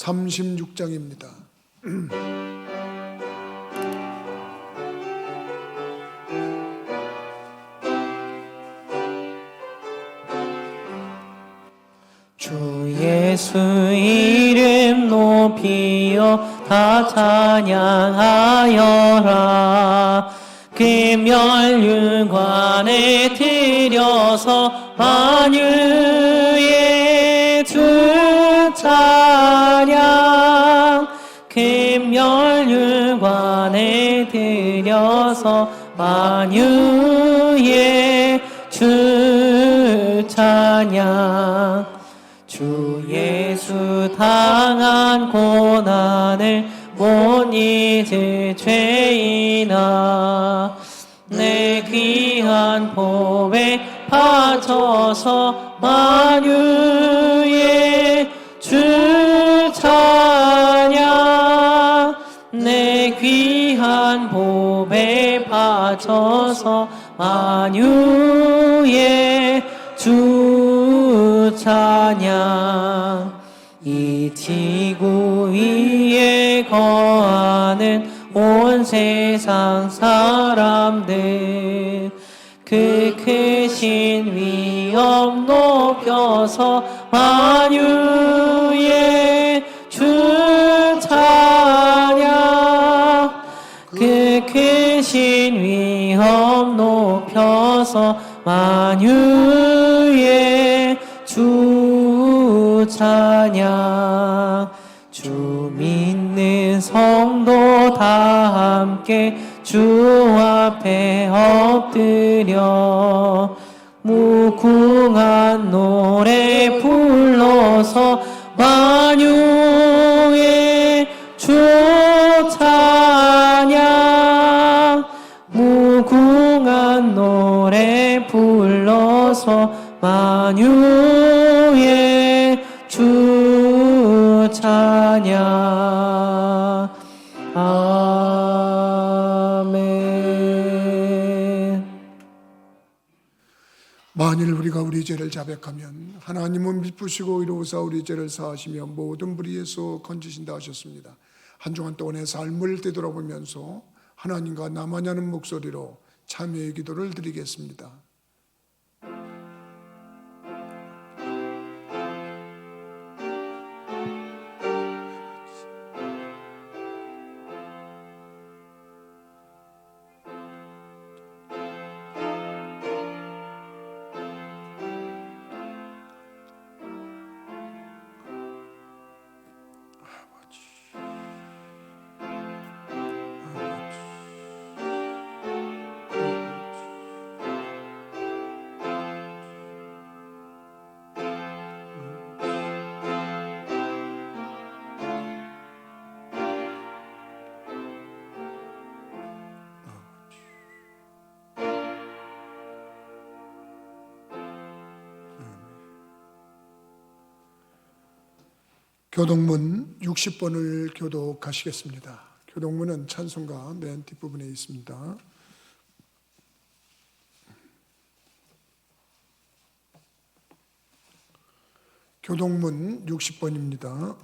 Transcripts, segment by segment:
36장입니다. 주 예수 이름 높이어 다 찬양하여라. 금열윤관에 들여서 만유의 주 찬양. 금열윤관에 들여서 만유의 주 찬양. 주 예수 당한 고난을 못 잊을 죄인아, 내 귀한 보배 바쳐서 만유의 주 찬양. 내 귀한 보배 바쳐서 만유의 주 찬양. 이 지구 위에 거하는 온 세상 사람들, 그 크신 위엄 높여서 만유의 주 찬양. 그 크신 위엄 높여서 만유의 주 찬양. 주 믿는 성도 다 함께 주 앞에 엎드려 무궁한 노래 불러서 만유의 주 찬양. 무궁한 노래 불러서 만유의 주 찬양. 아멘. 만일 우리가 우리 죄를 자백하면 하나님은 미쁘시고 이로우사 우리 죄를 사하시며 모든 불의에서 건지신다 하셨습니다. 한 주간 동안의 삶을 되돌아보면서 하나님과 나마냐는 목소리로 참여의 기도를 드리겠습니다. 교동문 60번을 교독하시겠습니다. 교동문은 찬송가 맨 뒷부분에 있습니다. 교동문 60번입니다.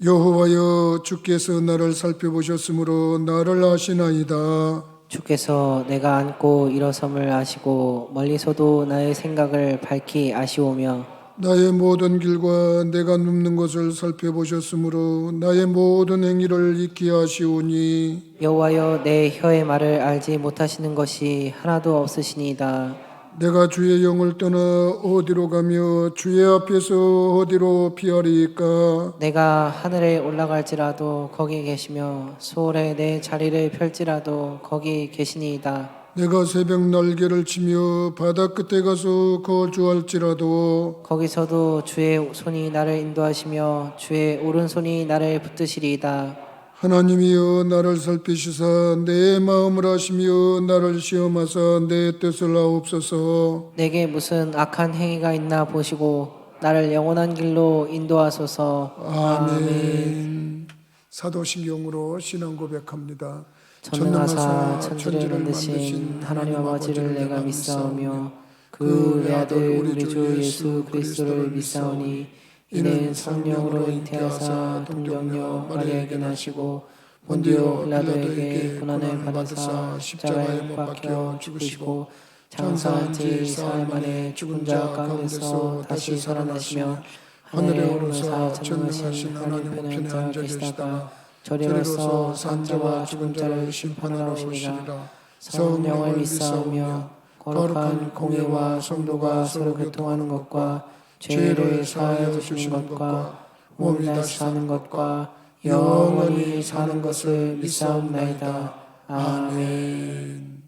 여호와여, 주께서 나를 살펴보셨으므로 나를 아시나이다. 주께서 내가 앉고 일어섬을 아시고 멀리서도 나의 생각을 밝히 아시오며 나의 모든 길과 내가 눕는 것을 살펴보셨으므로 나의 모든 행위를 익히 아시오니 여호와여, 내 혀의 말을 알지 못하시는 것이 하나도 없으시니이다. 내가 주의 영을 떠나 어디로 가며 주의 앞에서 어디로 피하리이까. 내가 하늘에 올라갈지라도 거기 계시며 수월에 내 자리를 펼지라도 거기 계시니이다. 내가 새벽 날개를 치며 바다 끝에 가서 거주할지라도 거기서도 주의 손이 나를 인도하시며 주의 오른손이 나를 붙드시리이다. 하나님이여, 나를 살피시사 내 마음을 아시며 나를 시험하사 내 뜻을 아옵소서. 내게 무슨 악한 행위가 있나 보시고 나를 영원한 길로 인도하소서. 아멘. 사도신경으로 신앙 고백합니다. 전능하사 천지를 만드신 하나님 아버지를 내가 믿사오며 그 외아들 우리 주 예수 그리스도를 믿사오니 이는 성령으로 잉태하사 동정녀 마리아에게 나시고 본디오 빌라도에게 고난을 받으사 십자가에 못 박혀 죽으시고 장사한 지 사흘 만에 죽은 자 가운데서 다시 살아나시며 하늘에 오르사 전능하신 하나님 우편에 앉아 계시다가 저리로서 산 자와 죽은 자를 심판하러 오시리라. 성령을 믿사오며 거룩한 공예와 성도가 서로 교통하는 것과 죄를 사하여 주시는 것과 몸이 다시 사는 것과 영원히 사는 것을 믿사옵나이다. 아멘.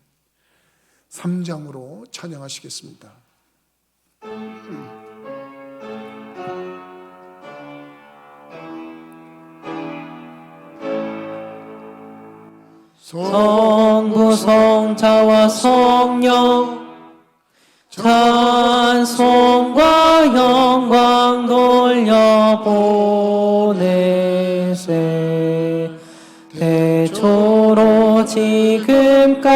3장으로 찬양하시겠습니다. 성부 성자와 성령 찬송과 영광 돌려보내세 대초로 지금까지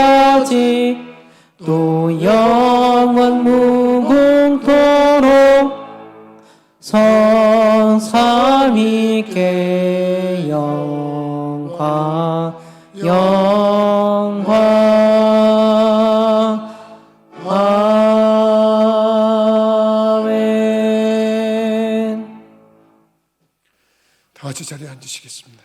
또 영원 무궁토록 성삼위께 영광 아멘. 다 같이 자리에 앉으시겠습니다.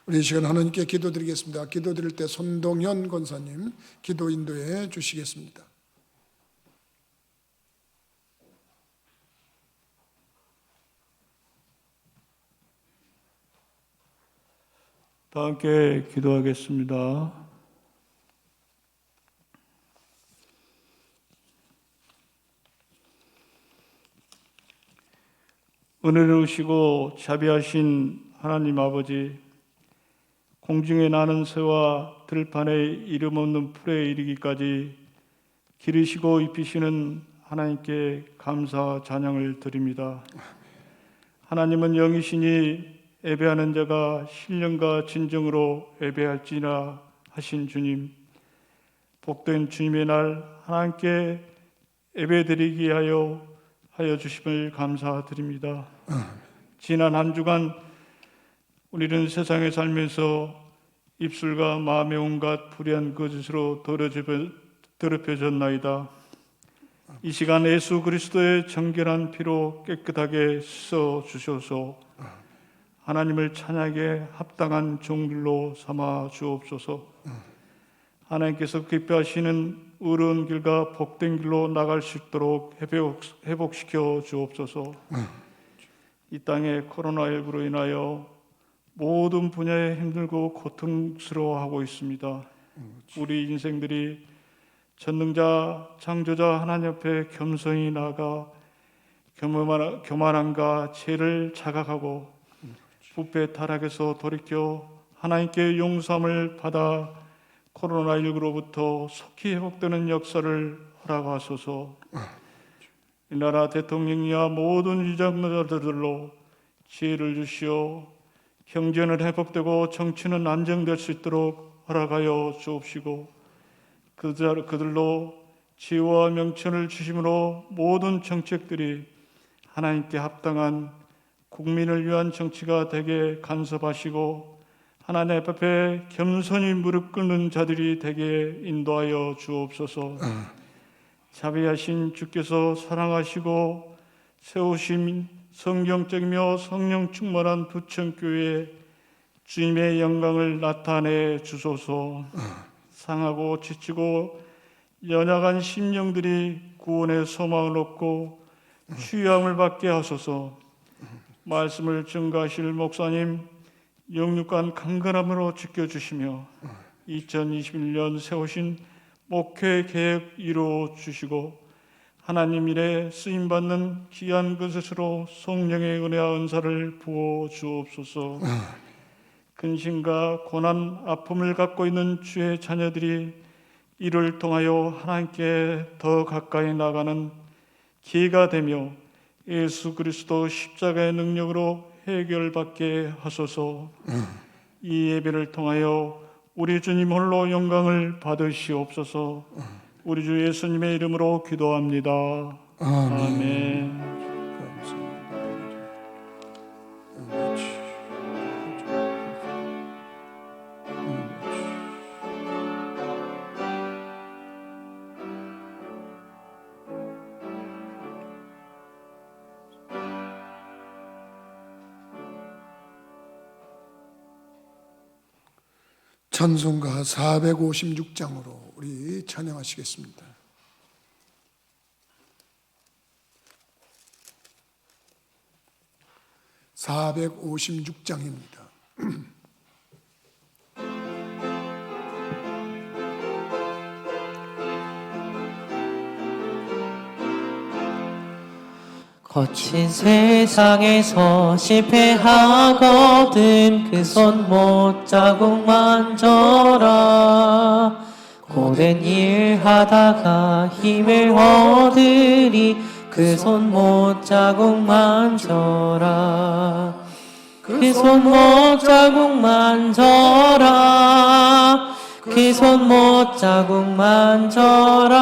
우리 이 시간 하나님께 기도드리겠습니다. 기도드릴 때 손동현 권사님 기도 인도해 주시겠습니다. 다 함께 기도하겠습니다. 은혜로우시고 자비하신 하나님 아버지, 공중에 나는 새와 들판에 이름 없는 풀에 이르기까지 기르시고 입히시는 하나님께 감사 찬양을 드립니다. 하나님은 영이시니 예배하는 자가 신령과 진정으로 예배할지나 하신 주님, 복된 주님의 날 하나님께 예배드리기 하여 주심을 감사드립니다. 지난 한 주간 우리는 세상에 살면서 입술과 마음의 온갖 불의한 거짓으로 더럽혀졌나이다. 이 시간 예수 그리스도의 정결한 피로 깨끗하게 씻어 주셔서 하나님을 찬양에 합당한 종들로 삼아 주옵소서. 하나님께서 기뻐하시는 의로운 길과 복된 길로 나갈 수 있도록 회복시켜 주옵소서. 이 땅에 코로나19로 인하여 모든 분야에 힘들고 고통스러워하고 있습니다. 우리 인생들이 전능자 창조자 하나님 앞에 겸손히 나아가 교만함과 죄를 자각하고 부패 타락에서 돌이켜 하나님께 용서함을 받아 코로나19로부터 속히 회복되는 역사를 허락하소서. 이 나라 대통령이야 모든 유정자들로 지혜를 주시어 경제는 회복되고 정치는 안정될 수 있도록 허락하여 주옵시고 그들로 지혜와 명철을 주심으로 모든 정책들이 하나님께 합당한 국민을 위한 정치가 되게 간섭하시고 하나님 앞에 겸손히 무릎 꿇는 자들이 되게 인도하여 주옵소서. 자비하신 주께서 사랑하시고 세우신 성경적이며 성령 충만한 부천교회에 주님의 영광을 나타내 주소서. 상하고 지치고 연약한 심령들이 구원의 소망을 얻고 취함을 받게 하소서. 말씀을 증거하실 목사님 영육간 강건함으로 지켜주시며 2021년 세우신 목회 계획 이루어 주시고 하나님 일에 쓰임받는 귀한 것으로 성령의 은혜와 은사를 부어 주옵소서. 근심과 고난, 아픔을 갖고 있는 주의 자녀들이 이를 통하여 하나님께 더 가까이 나가는 기회가 되며 예수 그리스도 십자가의 능력으로 해결받게 하소서. 이 예배를 통하여 우리 주님 홀로 영광을 받으시옵소서. 우리 주 예수님의 이름으로 기도합니다. 아멘. 찬송가 456장으로 우리 찬양하시겠습니다. 456장입니다. 거친 세상에서 실패하거든 그 손 못 자국 만져라. 고된 일 하다가 힘을 얻으리 그 손 못 자국 만져라. 그 손 못 자국 만져라. 그 손 못 자국 만져라.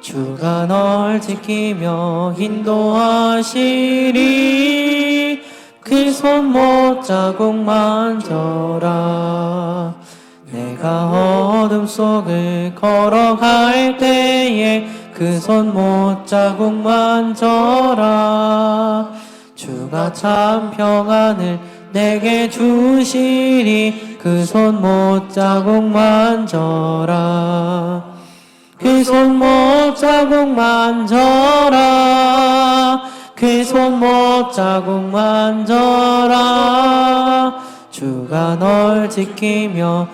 주가 널 지키며 인도하시리. 그 손 못 자국 만져라. 내가 어둠 속을 걸어갈 때에 그 손 못 자국 만져라. 주가 참 평안을 내게 주시리. 그 손 못 자국 만져라. 그 손 못 자국 만져라. 그 손 못 자국 만져라. 주가 널 지키며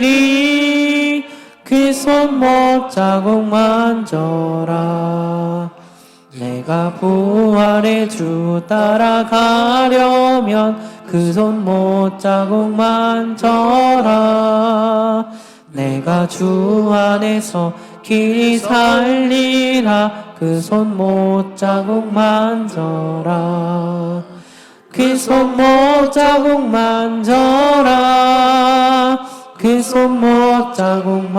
인도하시리. 그 손 못 자국 만져라. 내가 부활의 주 따라가려면 그 손 못 자국 만져라. 내가 주 안에서 길이 살리라. 그 손 못 자국 만져라. 그 손 못 자국 만져라. 그 손 못 자국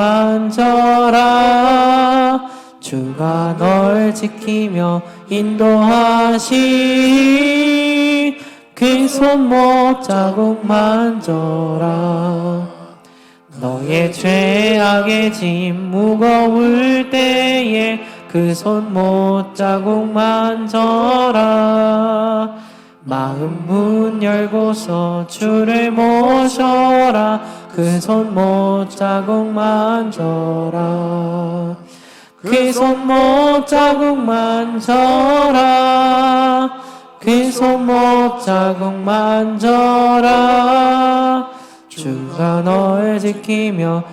만져라. 주가 널 지키며 인도하시리. 그 손 못 자국 만져라. 너의 죄악의 짐 무거울 때에 그 손 못 자국 만져라. 마음 문 열고서 주를 모셔라. 그 손 못 자국 만져라. 그 손 못 자국 만져라. 그 손 못 자국 만져라. 주가 널 지키며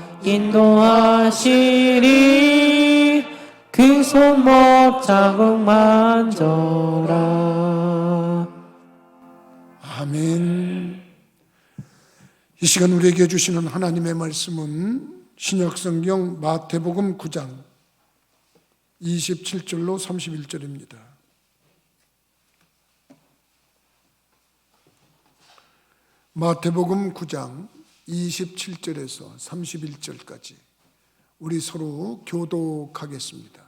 인도하시리. 그 손 못 자국 만져라. 아멘. 이 시간 우리에게 주시는 하나님의 말씀은 신약성경 마태복음 9장 27절로 31절입니다. 마태복음 9장 27절에서 31절까지 우리 서로 교독하겠습니다.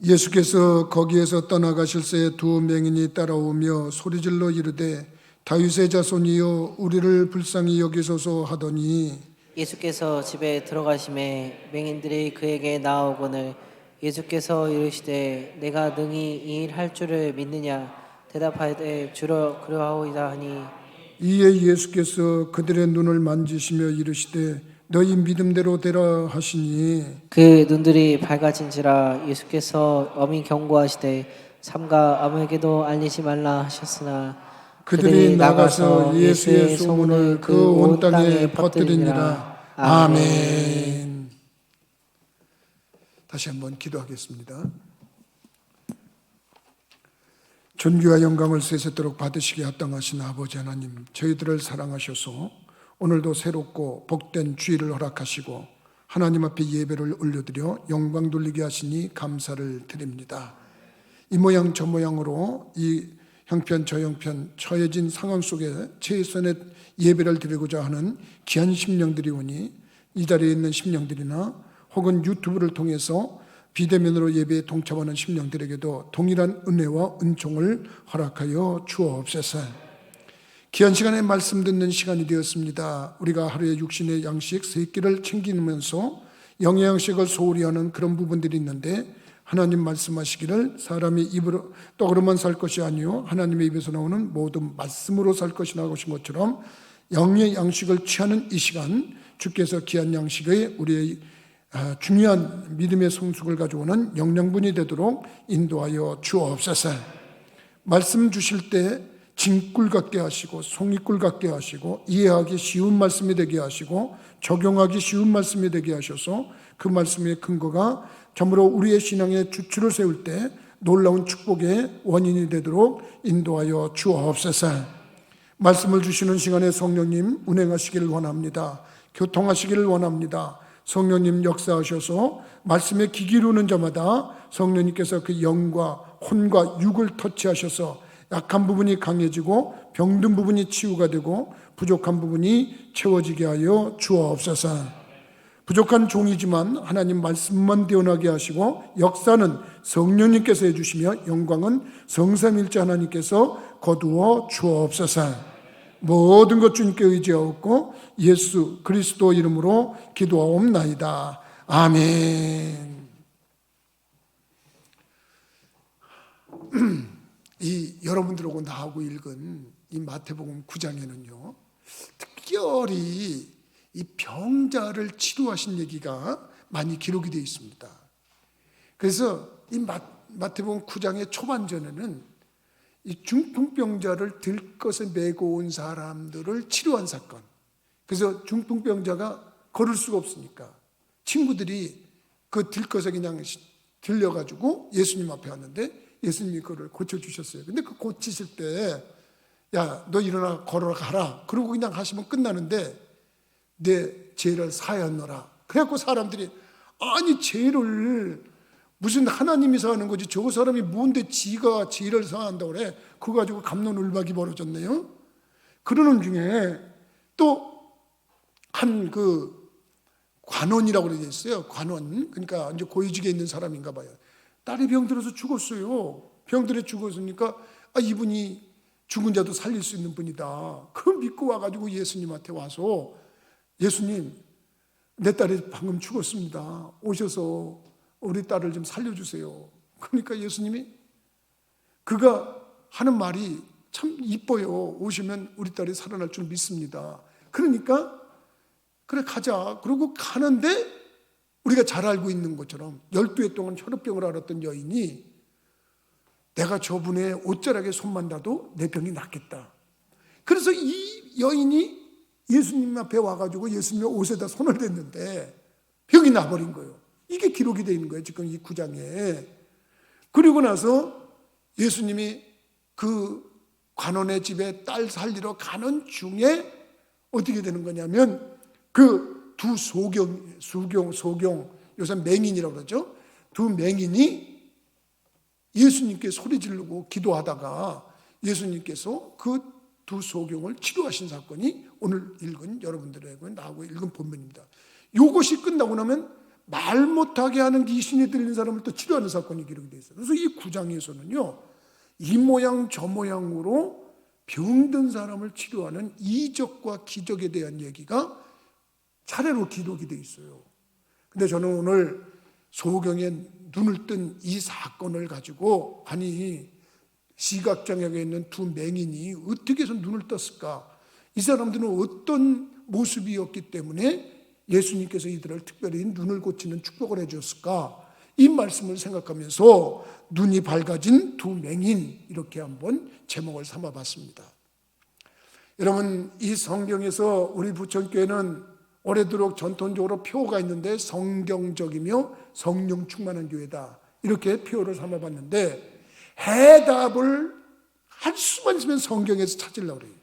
예수께서 거기에서 떠나가실새 두 맹인이 따라오며 소리질러 이르되 다윗의 자손이여 우리를 불쌍히 여기소서 하더니 예수께서 집에 들어가심에 맹인들이 그에게 나아오거늘 예수께서 이르시되 내가 능히 이 일 할 줄을 믿느냐. 대답하되 주로 그러하오이다 하니 이에 예수께서 그들의 눈을 만지시며 이르시되 너희 믿음대로 되라 하시니 그 눈들이 밝아진지라. 예수께서 엄히 경고하시되 삼가 아무에게도 알리지 말라 하셨으나 그들이 나가서 예수의 소문을 그 온 땅에 퍼뜨리니라. 아멘. 다시 한번 기도하겠습니다. 존귀와 영광을 세세토록 받으시기에 합당하신 아버지 하나님, 저희들을 사랑하셔서 오늘도 새롭고 복된 주일을 허락하시고 하나님 앞에 예배를 올려드려 영광 돌리게 하시니 감사를 드립니다. 이 모양 저 모양으로 이 형편 저 형편 처해진 상황 속에 최선의 예배를 드리고자 하는 귀한 심령들이 오니 이 자리에 있는 심령들이나 혹은 유튜브를 통해서 비대면으로 예배에 동참하는 심령들에게도 동일한 은혜와 은총을 허락하여 주옵소서. 귀한 시간에 말씀 듣는 시간이 되었습니다. 우리가 하루에 육신의 양식 3끼를 챙기면서 영양식을 소홀히 하는 그런 부분들이 있는데, 하나님 말씀하시기를 사람이 입으로 떡으로만 살 것이 아니요 하나님의 입에서 나오는 모든 말씀으로 살 것이라고 하신 것처럼 영의 양식을 취하는 이 시간, 주께서 귀한 양식에 우리의 중요한 믿음의 성숙을 가져오는 영양분이 되도록 인도하여 주옵소서. 말씀 주실 때 진꿀 같게 하시고 송이꿀 같게 하시고 이해하기 쉬운 말씀이 되게 하시고 적용하기 쉬운 말씀이 되게 하셔서 그 말씀의 근거가 참으로 우리의 신앙의 주추를 세울 때 놀라운 축복의 원인이 되도록 인도하여 주옵소서. 말씀을 주시는 시간에 성령님 운행하시기를 원합니다. 교통하시기를 원합니다. 성령님 역사하셔서 말씀에 귀 기르는 자마다 성령님께서 그 영과 혼과 육을 터치하셔서 약한 부분이 강해지고 병든 부분이 치유가 되고 부족한 부분이 채워지게 하여 주옵소서. 부족한 종이지만 하나님 말씀만 되어나게 하시고 역사는 성령님께서 해주시며 영광은 성삼일체 하나님께서 거두어 주옵소서. 모든 것 주님께 의지하옵고 예수 그리스도 이름으로 기도하옵나이다. 아멘. 이 여러분들하고 나하고 읽은 이 마태복음 9장에는요 특별히 이 병자를 치료하신 얘기가 많이 기록이 되어 있습니다. 그래서 이 마태복음 9장의 초반전에는 이 중풍병자를 들것에 메고 온 사람들을 치료한 사건. 그래서 중풍병자가 걸을 수가 없으니까 친구들이 그 들것에 그냥 들려가지고 예수님 앞에 왔는데 예수님이 그걸 고쳐주셨어요. 근데 그 고치실 때 야, 너 일어나 걸어라 가라. 그러고 그냥 하시면 끝나는데 내 죄를 사하였노라. 그래갖고 사람들이 아니 죄를 무슨 하나님이 사하는 거지 저 사람이 뭔데 지가 죄를 사한다고 그래. 그거 가지고 갑론을박이 벌어졌네요. 그러는 중에 또 한 그 관원이라고 그러게 있어요. 관원. 그러니까 이제 고위직에 있는 사람인가 봐요. 딸이 병들어서 죽었어요. 병들어 죽었으니까 이분이 죽은 자도 살릴 수 있는 분이다. 그걸 믿고 와가지고 예수님한테 와서 예수님 내 딸이 방금 죽었습니다. 오셔서 우리 딸을 좀 살려주세요. 그러니까 예수님이 그가 하는 말이 참 이뻐요. 오시면 우리 딸이 살아날 줄 믿습니다. 그러니까 그래 가자. 그러고 가는데 우리가 잘 알고 있는 것처럼 12해 동안 혈우병을 앓았던 여인이 내가 저분의 옷자락에 손만 놔도 내 병이 낫겠다. 그래서 이 여인이 예수님 앞에 와가지고 예수님의 옷에다 손을 댔는데 병이 나버린 거예요. 이게 기록이 되어 있는 거예요. 지금 이 9장에. 그리고 나서 예수님이 그 관원의 집에 딸 살리러 가는 중에 어떻게 되는 거냐면 그 두 소경, 요새 맹인이라고 그러죠. 두 맹인이 예수님께 소리 지르고 기도하다가 예수님께서 그 두 소경을 치료하신 사건이 오늘 읽은 여러분들에게 나하고 읽은 본문입니다. 이것이 끝나고 나면 말 못하게 하는 귀신이 들린 사람을 또 치료하는 사건이 기록이 되어 있어요. 그래서 이 9장에서는요 이 모양 저 모양으로 병든 사람을 치료하는 이적과 기적에 대한 얘기가 차례로 기록이 되어 있어요. 근데 저는 오늘 소경에 눈을 뜬 이 사건을 가지고 아니 시각장애가 있는 두 맹인이 어떻게 해서 눈을 떴을까? 이 사람들은 어떤 모습이었기 때문에 예수님께서 이들을 특별히 눈을 고치는 축복을 해주었을까? 이 말씀을 생각하면서 눈이 밝아진 두 맹인 이렇게 한번 제목을 삼아봤습니다. 여러분 이 성경에서 우리 부천교회는 오래도록 전통적으로 표어가 있는데 성경적이며 성령 충만한 교회다 이렇게 표어를 삼아봤는데 해답을 할 수만 있으면 성경에서 찾으려고 그래요.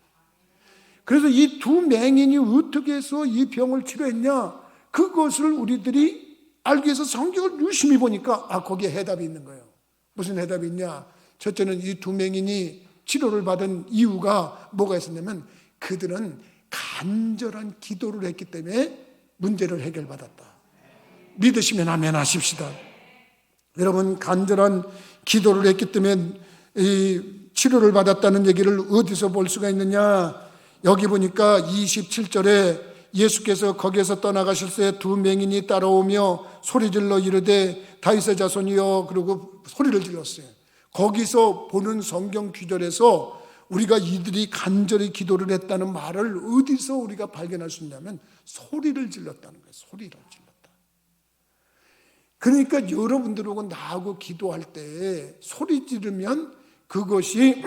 그래서 이 두 맹인이 어떻게 해서 이 병을 치료했냐 그것을 우리들이 알기 위해서 성경을 유심히 보니까 거기에 해답이 있는 거예요. 무슨 해답이 있냐? 첫째는 이 두 맹인이 치료를 받은 이유가 뭐가 있었냐면 그들은 간절한 기도를 했기 때문에 문제를 해결받았다. 믿으시면 아멘 하십시다. 여러분, 간절한 기도를 했기 때문에 이 치료를 받았다는 얘기를 어디서 볼 수가 있느냐? 여기 보니까 27절에 예수께서 거기에서 떠나가실 때 두 맹인이 따라오며 소리질러 이르되 다윗의 자손이여, 그러고 소리를 질렀어요. 거기서 보는 성경 구절에서 우리가 이들이 간절히 기도를 했다는 말을 어디서 우리가 발견할 수 있냐면 소리를 질렀다는 거예요. 소리를 질렀다. 그러니까 여러분들하고 나하고 기도할 때 소리 지르면 그것이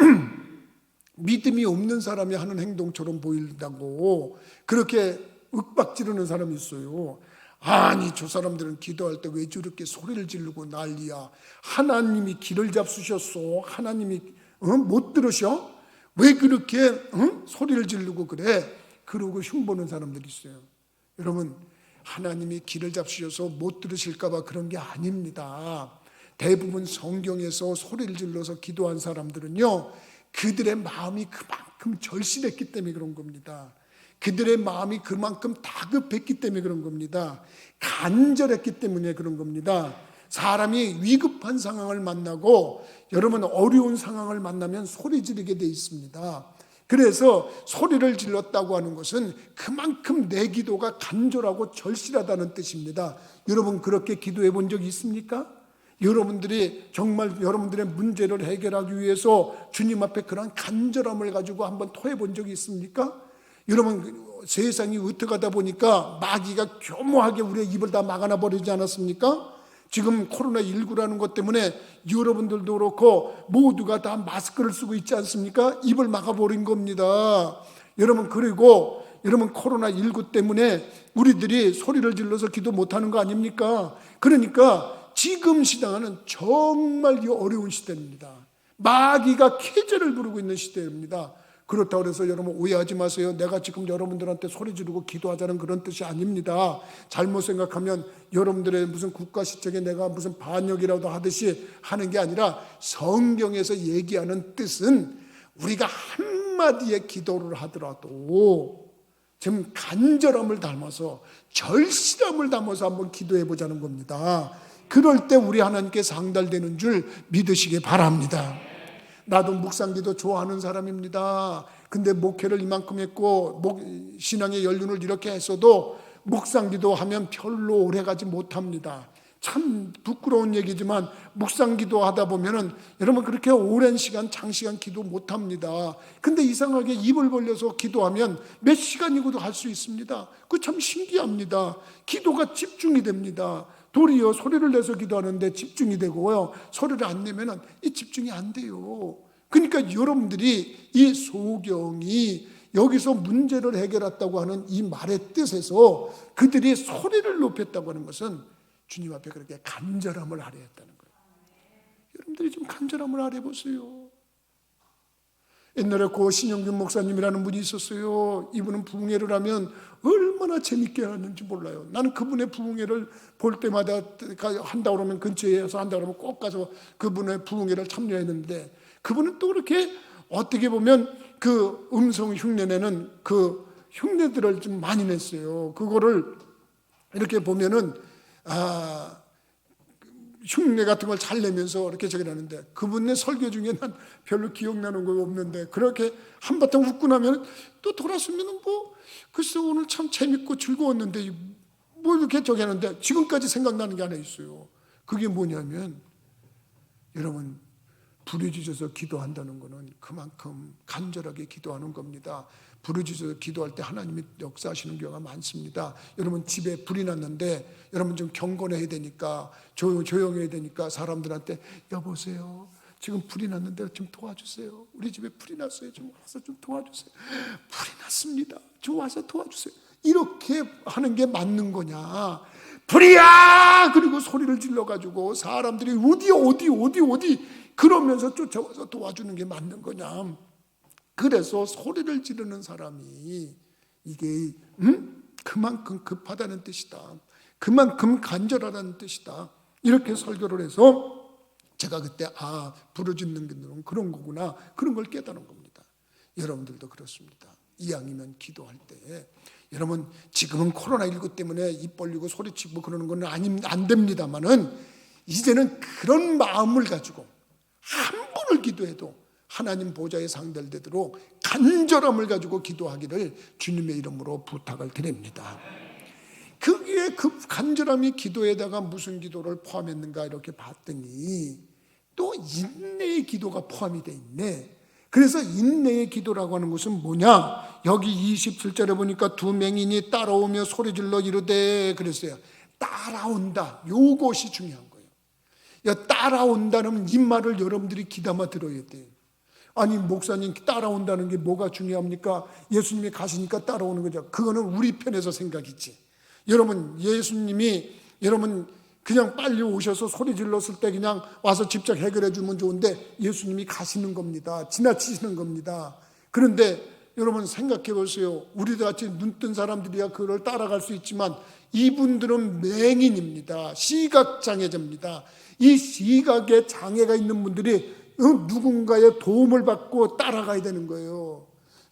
믿음이 없는 사람이 하는 행동처럼 보인다고 그렇게 윽박 지르는 사람이 있어요. 아니, 저 사람들은 기도할 때 왜 저렇게 소리를 지르고 난리야? 하나님이 길을 잡수셨어. 하나님이 못 들으셔? 왜 그렇게 소리를 지르고 그래? 그러고 흉보는 사람들이 있어요. 여러분, 하나님이 길을 잡수셔서 못 들으실까 봐 그런 게 아닙니다. 대부분 성경에서 소리를 질러서 기도한 사람들은요, 그들의 마음이 그만큼 절실했기 때문에 그런 겁니다. 그들의 마음이 그만큼 다급했기 때문에 그런 겁니다. 간절했기 때문에 그런 겁니다. 사람이 위급한 상황을 만나고 여러분 어려운 상황을 만나면 소리 지르게 돼 있습니다. 그래서 소리를 질렀다고 하는 것은 그만큼 내 기도가 간절하고 절실하다는 뜻입니다. 여러분, 그렇게 기도해 본 적이 있습니까? 여러분들이 정말 여러분들의 문제를 해결하기 위해서 주님 앞에 그런 간절함을 가지고 한번 토해 본 적이 있습니까? 여러분, 세상이 어떡하다 보니까 마귀가 교묘하게 우리의 입을 다 막아놔 버리지 않았습니까? 지금 코로나19라는 것 때문에 여러분들도 그렇고 모두가 다 마스크를 쓰고 있지 않습니까? 입을 막아버린 겁니다. 여러분, 그리고 여러분, 코로나19 때문에 우리들이 소리를 질러서 기도 못하는 거 아닙니까? 그러니까 지금 시대는 정말 어려운 시대입니다. 마귀가 쾌재를 부르고 있는 시대입니다. 그렇다고 해서 여러분 오해하지 마세요. 내가 지금 여러분들한테 소리 지르고 기도하자는 그런 뜻이 아닙니다. 잘못 생각하면 여러분들의 무슨 국가 시책에 내가 무슨 반역이라도 하듯이 하는 게 아니라 성경에서 얘기하는 뜻은 우리가 한마디의 기도를 하더라도 좀 간절함을 담아서 절실함을 담아서 한번 기도해 보자는 겁니다. 그럴 때 우리 하나님께 상달되는 줄 믿으시기 바랍니다. 나도 묵상기도 좋아하는 사람입니다. 근데 목회를 이만큼 했고 신앙의 연륜을 이렇게 했어도 묵상기도 하면 별로 오래가지 못합니다. 참 부끄러운 얘기지만 묵상기도 하다 보면은 여러분 그렇게 오랜 시간 장시간 기도 못합니다. 근데 이상하게 입을 벌려서 기도하면 몇 시간이고도 할 수 있습니다. 그거 참 신기합니다. 기도가 집중이 됩니다. 도리어 소리를 내서 기도하는데 집중이 되고요, 소리를 안 내면은 이 집중이 안 돼요. 그러니까 여러분들이 이 소경이 여기서 문제를 해결했다고 하는 이 말의 뜻에서 그들이 소리를 높였다고 하는 것은 주님 앞에 그렇게 간절함을 아뢰었다는 거예요. 여러분들이 좀 간절함을 아뢰보세요. 옛날에 고 신영균 목사님이라는 분이 있었어요. 이분은 부흥회를 하면 얼마나 재밌게 하는지 몰라요. 나는 그분의 부흥회를 볼 때마다 한다 그러면 근처에서 한다 그러면 꼭 가서 그분의 부흥회를 참여했는데, 그분은 또 그렇게 어떻게 보면 그 음성 흉내내는 그 흉내들을 좀 많이 냈어요. 그거를 이렇게 보면은 흉내 같은 걸 잘 내면서 이렇게 저기 하는데, 그분의 설교 중에 난 별로 기억나는 거 없는데 그렇게 한바탕 웃고 나면 또 돌아서면은 뭐 글쎄 오늘 참 재밌고 즐거웠는데 뭐 이렇게 저기 하는데, 지금까지 생각나는 게 하나 있어요. 그게 뭐냐면 여러분, 부르짖어서 기도한다는 것은 그만큼 간절하게 기도하는 겁니다. 부르짖어서 기도할 때 하나님이 역사하시는 경우가 많습니다. 여러분 집에 불이 났는데 여러분 좀 경건해야 되니까 조용해야 되니까 사람들한테 여보세요, 지금 불이 났는데 좀 도와주세요. 우리 집에 불이 났어요. 좀 와서 좀 도와주세요. 불이 났습니다. 좀 와서 도와주세요. 이렇게 하는 게 맞는 거냐? 불이야! 그리고 소리를 질러가지고 사람들이 어디 그러면서 쫓아와서 도와주는 게 맞는 거냐? 그래서 소리를 지르는 사람이 이게 그만큼 급하다는 뜻이다. 그만큼 간절하다는 뜻이다. 이렇게 설교를 해서 제가 그때 부르짖는 게 그런 거구나, 그런 걸 깨달은 겁니다. 여러분들도 그렇습니다. 이왕이면 기도할 때 여러분 지금은 코로나19 때문에 입 벌리고 소리치고 그러는 건 안 됩니다만은 이제는 그런 마음을 가지고 한 번을 기도해도 하나님 보좌에 상달되도록 간절함을 가지고 기도하기를 주님의 이름으로 부탁을 드립니다. 그게 그 간절함이 기도에다가 무슨 기도를 포함했는가 이렇게 봤더니 또 인내의 기도가 포함이 돼 있네. 그래서 인내의 기도라고 하는 것은 뭐냐? 여기 27절에 보니까 두 맹인이 따라오며 소리질러 이르되 그랬어요. 따라온다. 요것이 중요한 거예요. 따라온다는 이 말을 여러분들이 귀담아 들어야 돼요. 아니 목사님 따라온다는 게 뭐가 중요합니까? 예수님이 가시니까 따라오는 거죠. 그거는 우리 편에서 생각이지. 여러분 예수님이 여러분 그냥 빨리 오셔서 소리 질렀을 때 그냥 와서 직접 해결해 주면 좋은데 예수님이 가시는 겁니다. 지나치시는 겁니다. 그런데 여러분 생각해 보세요. 우리들 같이 눈뜬 사람들이야 그걸 따라갈 수 있지만 이분들은 맹인입니다. 시각장애자입니다. 이 시각에 장애가 있는 분들이 누군가의 도움을 받고 따라가야 되는 거예요.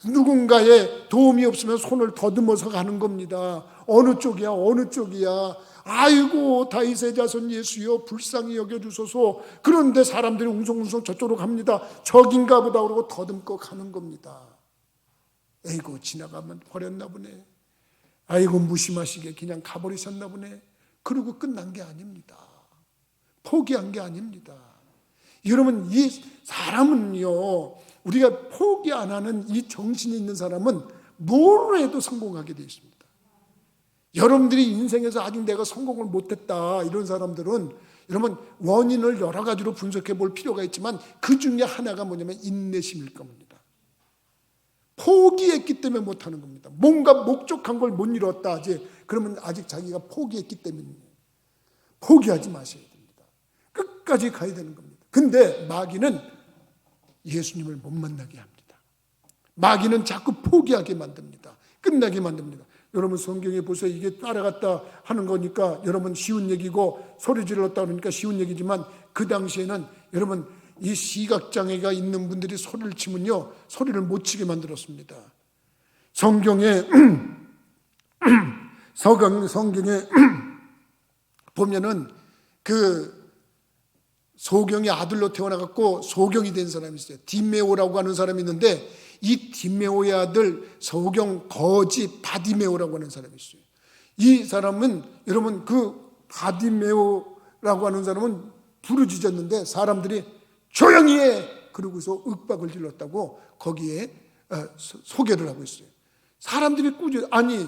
누군가의 도움이 없으면 손을 더듬어서 가는 겁니다. 어느 쪽이야 어느 쪽이야. 아이고 다윗의 자손 예수여 불쌍히 여겨주소서. 그런데 사람들이 웅성웅성 저쪽으로 갑니다. 저긴가 보다 그러고 더듬고 가는 겁니다. 에이고 지나가면 버렸나 보네. 아이고 무심하시게 그냥 가버리셨나 보네. 그러고 끝난 게 아닙니다. 포기한 게 아닙니다. 여러분 이 사람은요 우리가 포기 안 하는 이 정신이 있는 사람은 뭘 해도 성공하게 되어 있습니다. 여러분들이 인생에서 아직 내가 성공을 못했다 이런 사람들은 여러분 원인을 여러 가지로 분석해 볼 필요가 있지만 그 중에 하나가 뭐냐면 인내심일 겁니다. 포기했기 때문에 못하는 겁니다. 뭔가 목적한 걸 못 이뤘다 그러면 아직 자기가 포기했기 때문이에요. 포기하지 마셔야 됩니다. 끝까지 가야 되는 겁니다. 근데 마귀는 예수님을 못 만나게 합니다. 마귀는 자꾸 포기하게 만듭니다. 끝나게 만듭니다. 여러분 성경에 보세요. 이게 따라갔다 하는 거니까 여러분 쉬운 얘기고 소리 질렀다 그러니까 쉬운 얘기지만 그 당시에는 여러분 이 시각장애가 있는 분들이 소리를 치면요 소리를 못 치게 만들었습니다. 성경에 보면은 그 소경이 아들로 태어나갖고 소경이 된 사람이 있어요. 디메오라고 하는 사람이 있는데 이 디메오의 아들 소경 거지 바디메오라고 하는 사람이 있어요. 이 사람은 여러분 그 바디메오라고 하는 사람은 부르짖었는데 사람들이 조용히 해 그러고서 윽박을 질렀다고 거기에 소개를 하고 있어요. 사람들이 꾸짖어 아니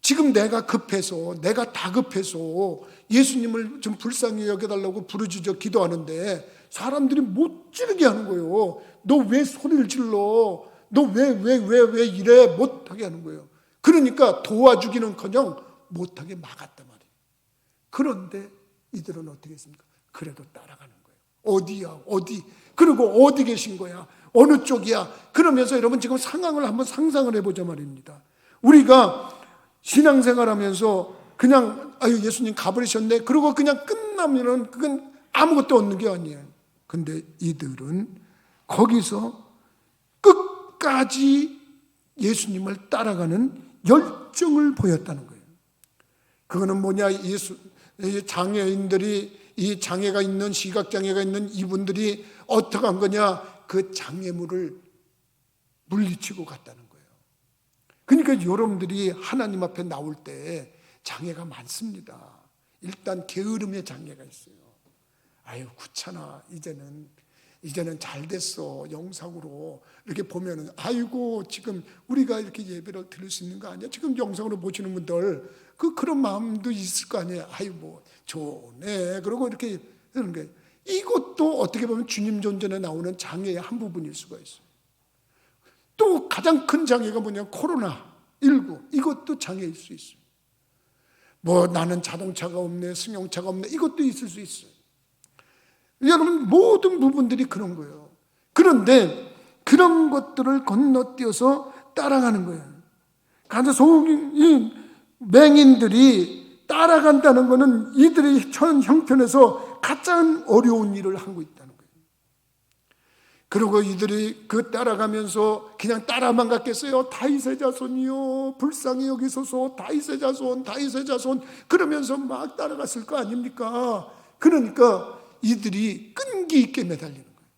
지금 내가 급해서 내가 다급해서 예수님을 좀 불쌍히 여겨달라고 부르짖어 기도하는데 사람들이 못 지르게 하는 거예요. 너 왜 소리를 질러? 너 왜 이래? 못하게 하는 거예요. 그러니까 도와주기는커녕 못하게 막았단 말이에요. 그런데 이들은 어떻게 했습니까? 그래도 따라가는 거예요. 어디야 어디? 그리고 어디 계신 거야? 어느 쪽이야? 그러면서 여러분 지금 상황을 한번 상상을 해보자 말입니다. 우리가 신앙생활하면서 그냥 아유 예수님 가버리셨네 그러고 그냥 끝나면은 그건 아무것도 없는 게 아니에요. 근데 이들은 거기서 끝까지 예수님을 따라가는 열정을 보였다는 거예요. 그거는 뭐냐? 장애인들이 이 장애가 있는 시각장애가 있는 이분들이 어떻게 한 거냐? 그 장애물을 물리치고 갔다는 거예요. 그러니까 여러분들이 하나님 앞에 나올 때 장애가 많습니다. 일단 게으름의 장애가 있어요. 아유 귀찮아 이제는 잘 됐어. 영상으로 이렇게 보면은 아이고 지금 우리가 이렇게 예배를 드릴 수 있는 거 아니야? 지금 영상으로 보시는 분들 그런 마음도 있을 거 아니에요. 아유 뭐 좋네. 그러고 이렇게 하는 거예요. 이것도 어떻게 보면 주님 존전에 나오는 장애의 한 부분일 수가 있어요. 또 가장 큰 장애가 뭐냐면 코로나19 이것도 장애일 수 있어요. 뭐 나는 자동차가 없네 승용차가 없네 이것도 있을 수 있어요. 여러분 모든 부분들이 그런 거예요. 그런데 그런 것들을 건너뛰어서 따라가는 거예요. 그래서 이 맹인들이 따라간다는 것은 이들의 현 형편에서 가장 어려운 일을 하고 있다는 거예요. 그리고 이들이 그 따라가면서 그냥 따라만 갔겠어요? 다윗의 자손이요, 불쌍히 여기소서, 다윗의 자손, 다윗의 자손, 그러면서 막 따라갔을 거 아닙니까? 그러니까 이들이 끈기 있게 매달리는 거예요.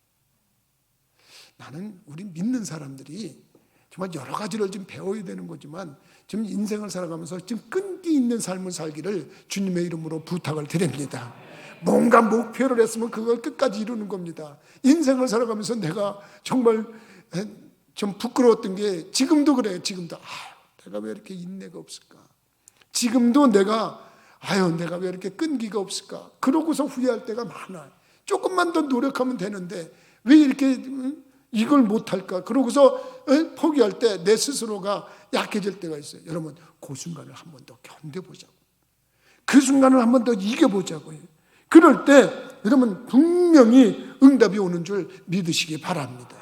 나는 우리 믿는 사람들이 정말 여러 가지를 좀 배워야 되는 거지만 지금 인생을 살아가면서 좀 끈기 있는 삶을 살기를 주님의 이름으로 부탁을 드립니다. 뭔가 목표를 했으면 그걸 끝까지 이루는 겁니다. 인생을 살아가면서 내가 정말 좀 부끄러웠던 게 지금도 그래요. 지금도 내가 왜 이렇게 인내가 없을까? 지금도 내가 왜 이렇게 끈기가 없을까? 그러고서 후회할 때가 많아요. 조금만 더 노력하면 되는데 왜 이렇게 이걸 못할까? 그러고서 포기할 때 내 스스로가 약해질 때가 있어요. 여러분, 그 순간을 한 번 더 견뎌보자고. 그 순간을 한 번 더 이겨보자고요. 그럴 때 여러분 분명히 응답이 오는 줄 믿으시기 바랍니다.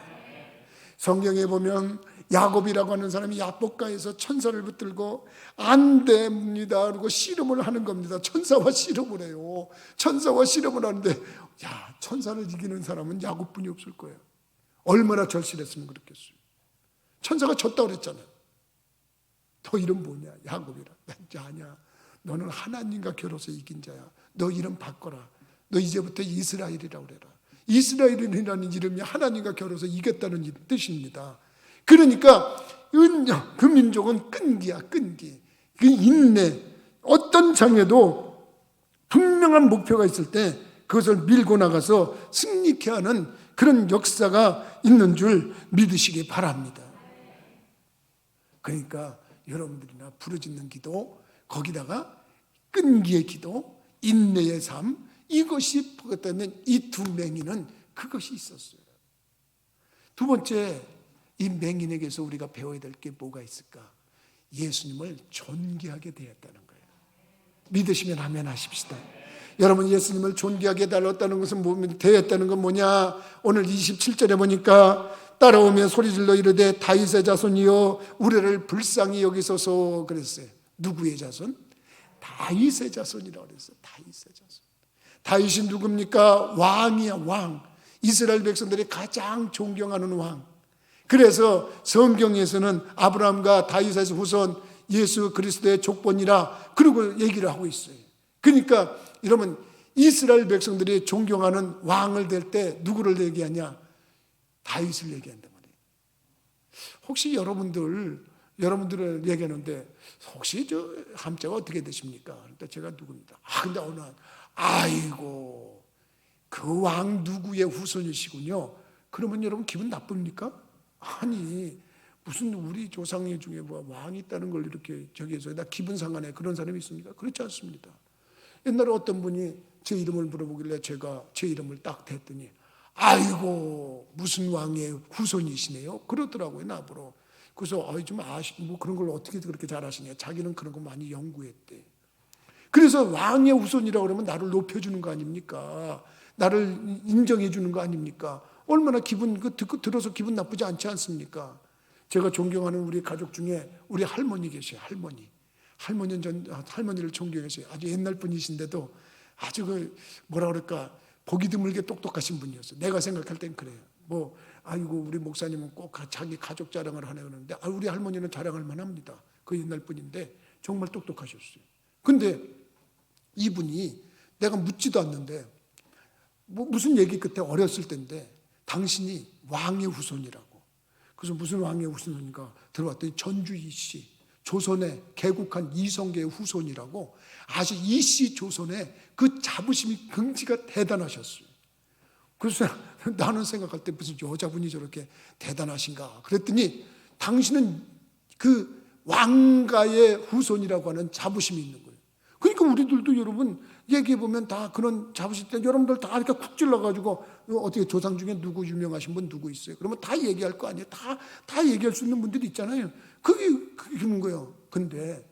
성경에 보면 야곱이라고 하는 사람이 야복가에서 천사를 붙들고 안 됩니다 그리고 씨름을 하는 겁니다. 천사와 씨름을 해요. 천사와 씨름을 하는데 천사를 이기는 사람은 야곱뿐이 없을 거예요. 얼마나 절실했으면 그렇겠어요. 천사가 졌다고 그랬잖아요. 너 이름 뭐냐? 야곱이라. 아니야. 너는 하나님과 겨뤄서 이긴 자야. 너 이름 바꿔라. 너 이제부터 이스라엘이라고 그래라. 이스라엘이라는 이름이 하나님과 겨뤄서 이겼다는 뜻입니다. 그러니까 그 민족은 끈기야, 끈기. 그 인내. 어떤 장애도 분명한 목표가 있을 때 그것을 밀고 나가서 승리케 하는 그런 역사가 있는 줄 믿으시기 바랍니다. 그러니까 여러분들이나 부르짖는 기도, 거기다가 끈기의 기도, 인내의 삶, 이것이 그렇다면 이 두 맹인은 그것이 있었어요. 두 번째, 이 맹인에게서 우리가 배워야 될 게 뭐가 있을까? 예수님을 존귀하게 대했다는 거예요. 믿으시면 아멘 하십시다. 여러분, 예수님을 존귀하게 대했다는 것은 대했다는 건 뭐냐? 오늘 27절에 보니까 따라오며 소리질러 이르되 다윗의 자손이여 우리를 불쌍히 여기소서 그랬어요. 누구의 자손? 다윗의 자손이라고 그랬어요. 다윗의 자손. 다윗이 누굽니까? 왕이야, 왕. 이스라엘 백성들이 가장 존경하는 왕. 그래서 성경에서는 아브라함과 다윗의 후손 예수 그리스도의 족본이라 그러고 얘기를 하고 있어요. 그러니까 여러분, 이스라엘 백성들이 존경하는 왕을 댈 때 누구를 얘기하냐? 다윗을 얘기한단 말이에요. 혹시 여러분들을 얘기하는데 혹시 저 함자가 어떻게 되십니까? 그러니까 제가 누굽니다. 근데 어느 아이고 그 왕 누구의 후손이시군요. 그러면 여러분 기분 나쁩니까? 아니 무슨 우리 조상 중에 뭐 왕이 있다는 걸 이렇게 저기해서 나 기분 상하네 그런 사람이 있습니까? 그렇지 않습니다. 옛날에 어떤 분이 제 이름을 물어보길래 제가 제 이름을 딱 댔더니 아이고 무슨 왕의 후손이시네요 그러더라고요. 나보러. 그래서 좀 뭐 그런 걸 어떻게 그렇게 잘 아시냐. 자기는 그런 거 많이 연구했대. 그래서 왕의 후손이라고 그러면 나를 높여주는 거 아닙니까? 나를 인정해 주는 거 아닙니까? 얼마나 들어서 기분 나쁘지 않지 않습니까? 제가 존경하는 우리 가족 중에 우리 할머니 계세요. 할머니를 존경했어요. 아주 옛날 분이신데도 아주 뭐라 그럴까 보기 드물게 똑똑하신 분이었어요. 내가 생각할 땐 그래요. 아이고 우리 목사님은 꼭 자기 가족 자랑을 하네 그러는데 우리 할머니는 자랑할 만합니다. 그 옛날 분인데 정말 똑똑하셨어요. 근데 이분이 내가 묻지도 않는데 무슨 얘기 끝에 어렸을 때인데 당신이 왕의 후손이라고. 그래서 무슨 왕의 후손인가 들어봤더니 전주 이씨 조선에 개국한 이성계의 후손이라고. 아주 이씨 조선에 그 자부심이 긍지가 대단하셨어요. 그래서 나는 생각할 때 무슨 여자분이 저렇게 대단하신가 그랬더니 당신은 그 왕가의 후손이라고 하는 자부심이 있는 거예요. 그러니까 우리들도 여러분 얘기해보면 다 그런 자부심 때 여러분들 다 이렇게 쿡 찔러가지고 어떻게 조상 중에 누구 유명하신 분 누구 있어요? 그러면 다 얘기할 거 아니에요. 다 얘기할 수 있는 분들이 있잖아요. 그게 그런 거예요. 근데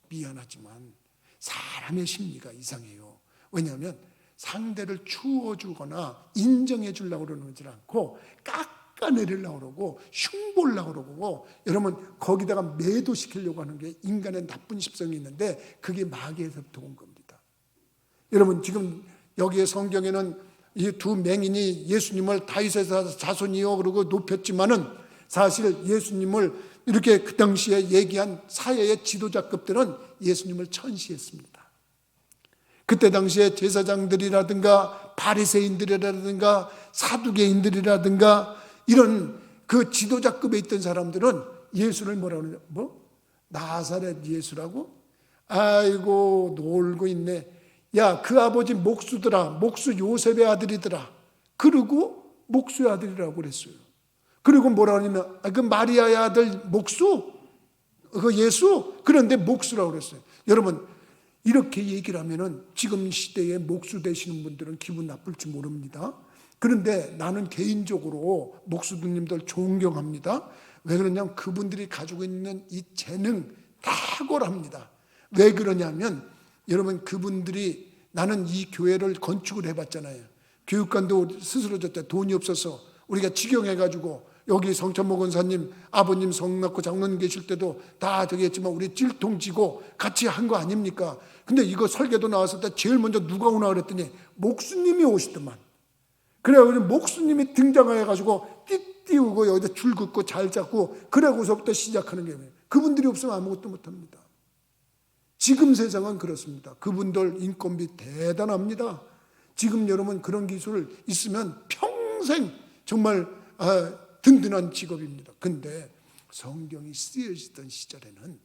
미안하지만 사람의 심리가 이상해요. 왜냐하면 상대를 추워주거나 인정해 주려고 그러지 않고 깎아내리려고 그러고 흉보려고 그러고 여러분 거기다가 매도시키려고 하는 게 인간의 나쁜 습성이 있는데 그게 마귀에서부터 온 겁니다. 여러분 지금 여기에 성경에는 이 두 맹인이 예수님을 다윗의 자손이요 그러고 높였지만은 사실 예수님을 이렇게 그 당시에 얘기한 사회의 지도자급들은 예수님을 천시했습니다. 그때 당시에 제사장들이라든가 바리새인들이라든가 사두개인들이라든가 이런 그 지도자급에 있던 사람들은 예수를 뭐라고 그러냐? 나사렛 예수라고? 아이고 놀고 있네. 야, 그 아버지 목수더라. 목수 요셉의 아들이더라. 그리고 목수의 아들이라고 그랬어요. 그리고 뭐라 하냐면 그 마리아의 아들 목수? 그 예수? 그런데 목수라고 그랬어요. 여러분 이렇게 얘기를 하면은 지금 시대에 목수 되시는 분들은 기분 나쁠지 모릅니다. 그런데 나는 개인적으로 목수님들 존경합니다. 왜 그러냐면 그분들이 가지고 있는 이 재능 탁월합니다. 왜 그러냐면 여러분 그분들이 나는 이 교회를 건축을 해봤잖아요. 교육관도 스스로 줬대. 돈이 없어서 우리가 직영해가지고 여기 성찬모 권사님 아버님 성낙고 장로님 계실 때도 다 저기 했지만 우리 찔통지고 같이 한 거 아닙니까? 근데 이거 설계도 나왔을 때 제일 먼저 누가 오나 그랬더니 목수님이 오시더만. 그래가지고 목수님이 등장해가지고 띠띠우고 여기다 줄 긋고 잘 잡고 그러고서부터 시작하는 게 그분들이 없으면 아무것도 못합니다. 지금 세상은 그렇습니다. 그분들 인건비 대단합니다. 지금 여러분 그런 기술 있으면 평생 정말 든든한 직업입니다. 근데 성경이 쓰여지던 시절에는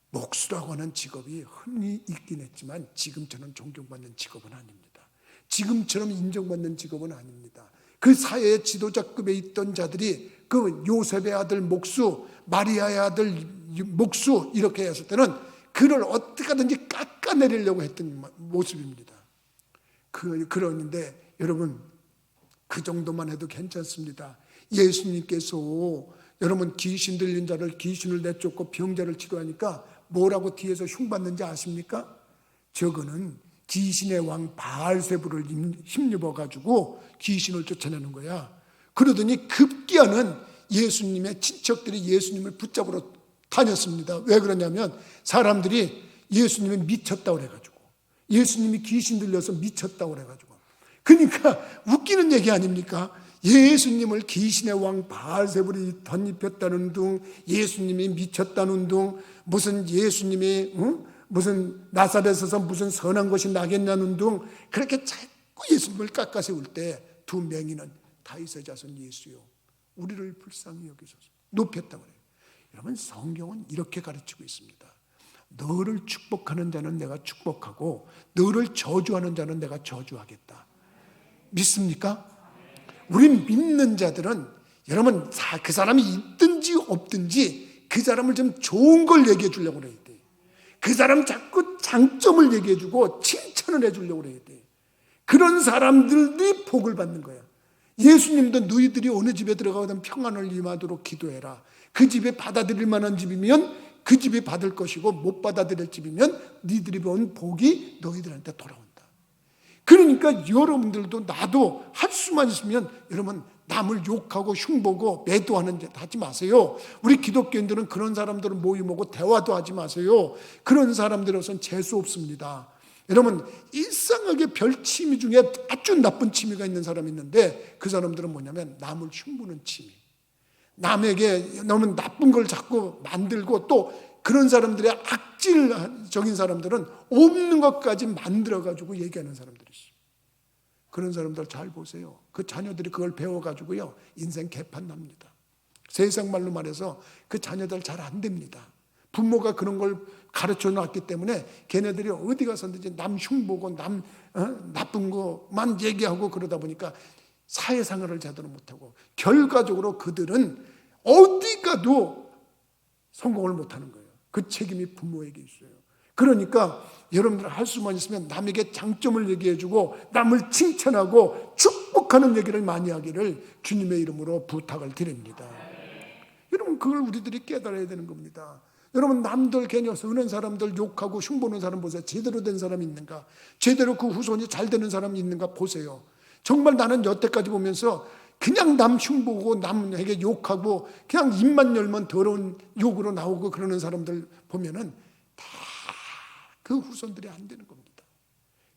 목수라고 하는 직업이 흔히 있긴 했지만 지금처럼 존경받는 직업은 아닙니다. 지금처럼 인정받는 직업은 아닙니다. 그 사회의 지도자급에 있던 자들이 그 요셉의 아들 목수, 마리아의 아들 목수 이렇게 했을 때는 그를 어떻게 하든지 깎아내리려고 했던 모습입니다. 그러는데 여러분 그 정도만 해도 괜찮습니다. 예수님께서 여러분 귀신 들린 자를 귀신을 내쫓고 병자를 치료하니까 뭐라고 뒤에서 흉받는지 아십니까? 저거는 귀신의 왕 바알세부를 힘입어 가지고 귀신을 쫓아내는 거야. 그러더니 급기야는 예수님의 친척들이 예수님을 붙잡으러 다녔습니다. 왜 그러냐면 사람들이 예수님이 미쳤다고 그래가지고 예수님이 귀신 들려서 미쳤다고 그래가지고 그러니까 웃기는 얘기 아닙니까? 예수님을 귀신의 왕 바알세불이 덧입혔다는 둥 예수님이 미쳤다는 둥 무슨 예수님이 무슨 나사렛에서 무슨 선한 것이 나겠냐는 둥 그렇게 자꾸 예수님을 깎아세울 때 두 맹인은 다윗의 자손 예수요 우리를 불쌍히 여기소서 높였다고 그래요. 여러분 성경은 이렇게 가르치고 있습니다. 너를 축복하는 자는 내가 축복하고 너를 저주하는 자는 내가 저주하겠다. 믿습니까? 우리 믿는 자들은 여러분 그 사람이 있든지 없든지 그 사람을 좀 좋은 걸 얘기해 주려고 그래야 돼. 그 사람 자꾸 장점을 얘기해 주고 칭찬을 해 주려고 그래야 돼. 그런 사람들이 복을 받는 거야. 예수님도 너희들이 어느 집에 들어가든 평안을 임하도록 기도해라. 그 집에 받아들일 만한 집이면 그 집이 받을 것이고 못 받아들일 집이면 니들이 본 복이 너희들한테 돌아온다. 그러니까 여러분들도 나도 할 수만 있으면 여러분 남을 욕하고 흉보고 매도하는 짓 하지 마세요. 우리 기독교인들은 그런 사람들은 모임하고 대화도 하지 마세요. 그런 사람들로서는 재수 없습니다. 여러분 일상하게 별 취미 중에 아주 나쁜 취미가 있는 사람이 있는데 그 사람들은 뭐냐면 남을 흉보는 취미. 남에게 너무 나쁜 걸 자꾸 만들고 또 그런 사람들의 악질적인 사람들은 없는 것까지 만들어가지고 얘기하는 사람들이 있어요. 그런 사람들 잘 보세요. 그 자녀들이 그걸 배워가지고요 인생 개판 납니다. 세상 말로 말해서 그 자녀들 잘 안 됩니다. 부모가 그런 걸 가르쳐 놨기 때문에 걔네들이 어디 가서든지 남 흉보고 남 나쁜 것만 얘기하고 그러다 보니까 사회생활을 제대로 못하고 결과적으로 그들은 어디 가도 성공을 못하는 거예요. 그 책임이 부모에게 있어요. 그러니까 여러분들 할 수만 있으면 남에게 장점을 얘기해주고 남을 칭찬하고 축복하는 얘기를 많이 하기를 주님의 이름으로 부탁을 드립니다. 여러분 그걸 우리들이 깨달아야 되는 겁니다. 여러분 남들 괜히 어는 사람들 욕하고 흉보는 사람 보세요. 제대로 된 사람이 있는가? 제대로 그 후손이 잘 되는 사람이 있는가 보세요. 정말 나는 여태까지 보면서 그냥 남 흉보고 남에게 욕하고 그냥 입만 열면 더러운 욕으로 나오고 그러는 사람들 보면은 다 그 후손들이 안 되는 겁니다.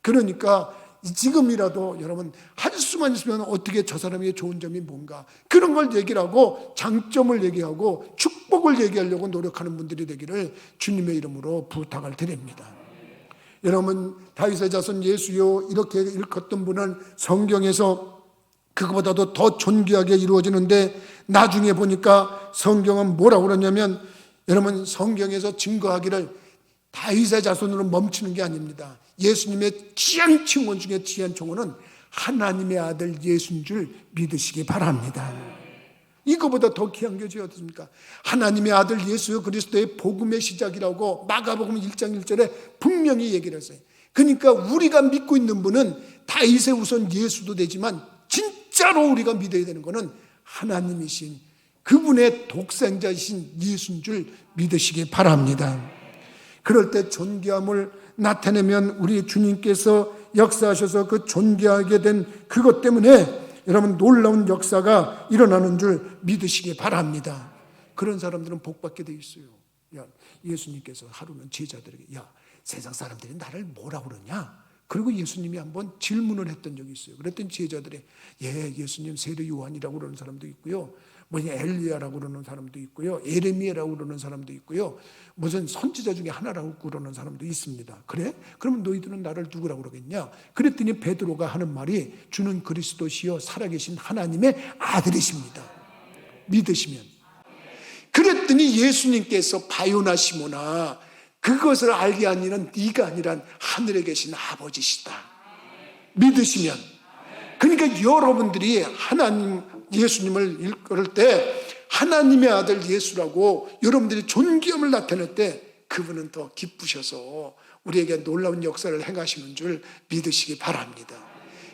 그러니까 지금이라도 여러분 할 수만 있으면 어떻게 저 사람의 좋은 점이 뭔가 그런 걸 얘기를 하고 장점을 얘기하고 축복을 얘기하려고 노력하는 분들이 되기를 주님의 이름으로 부탁을 드립니다. 여러분 다윗의 자손 예수요 이렇게 일컫던 분은 성경에서 그거보다도 더 존귀하게 이루어지는데 나중에 보니까 성경은 뭐라고 그러냐면 여러분 성경에서 증거하기를 다윗의 자손으로 멈추는 게 아닙니다. 예수님의 귀한 증언 중에 귀한 증언은 하나님의 아들 예수인 줄 믿으시기 바랍니다. 이거보다 더 귀한 게 어떻습니까? 하나님의 아들 예수 그리스도의 복음의 시작이라고 마가복음 1장 1절에 분명히 얘기를 했어요. 그러니까 우리가 믿고 있는 분은 다윗의 우선 예수도 되지만 진짜로 우리가 믿어야 되는 것은 하나님이신 그분의 독생자이신 예수인 줄 믿으시기 바랍니다. 그럴 때 존귀함을 나타내면 우리 주님께서 역사하셔서 그 존귀하게 된 그것 때문에 여러분 놀라운 역사가 일어나는 줄 믿으시기 바랍니다. 그런 사람들은 복받게 돼 있어요. 야, 예수님께서 하루는 제자들에게 야 세상 사람들이 나를 뭐라 그러냐? 그리고 예수님이 한번 질문을 했던 적이 있어요. 그랬더니 제자들이 예수님 세례 요한이라고 그러는 사람도 있고요. 엘리야라고 그러는 사람도 있고요. 에레미야라고 그러는 사람도 있고요. 무슨 선지자 중에 하나라고 그러는 사람도 있습니다. 그래? 그러면 너희들은 나를 누구라고 그러겠냐? 그랬더니 베드로가 하는 말이 주는 그리스도시요 살아계신 하나님의 아들이십니다. 믿으시면. 그랬더니 예수님께서 바요나 시모나 그것을 알게 한 이는 네가 아니란 하늘에 계신 아버지시다. 믿으시면. 그러니까 여러분들이 하나님 예수님을 일컬을 때 하나님의 아들 예수라고 여러분들이 존귀함을 나타낼 때 그분은 더 기쁘셔서 우리에게 놀라운 역사를 행하시는 줄 믿으시기 바랍니다.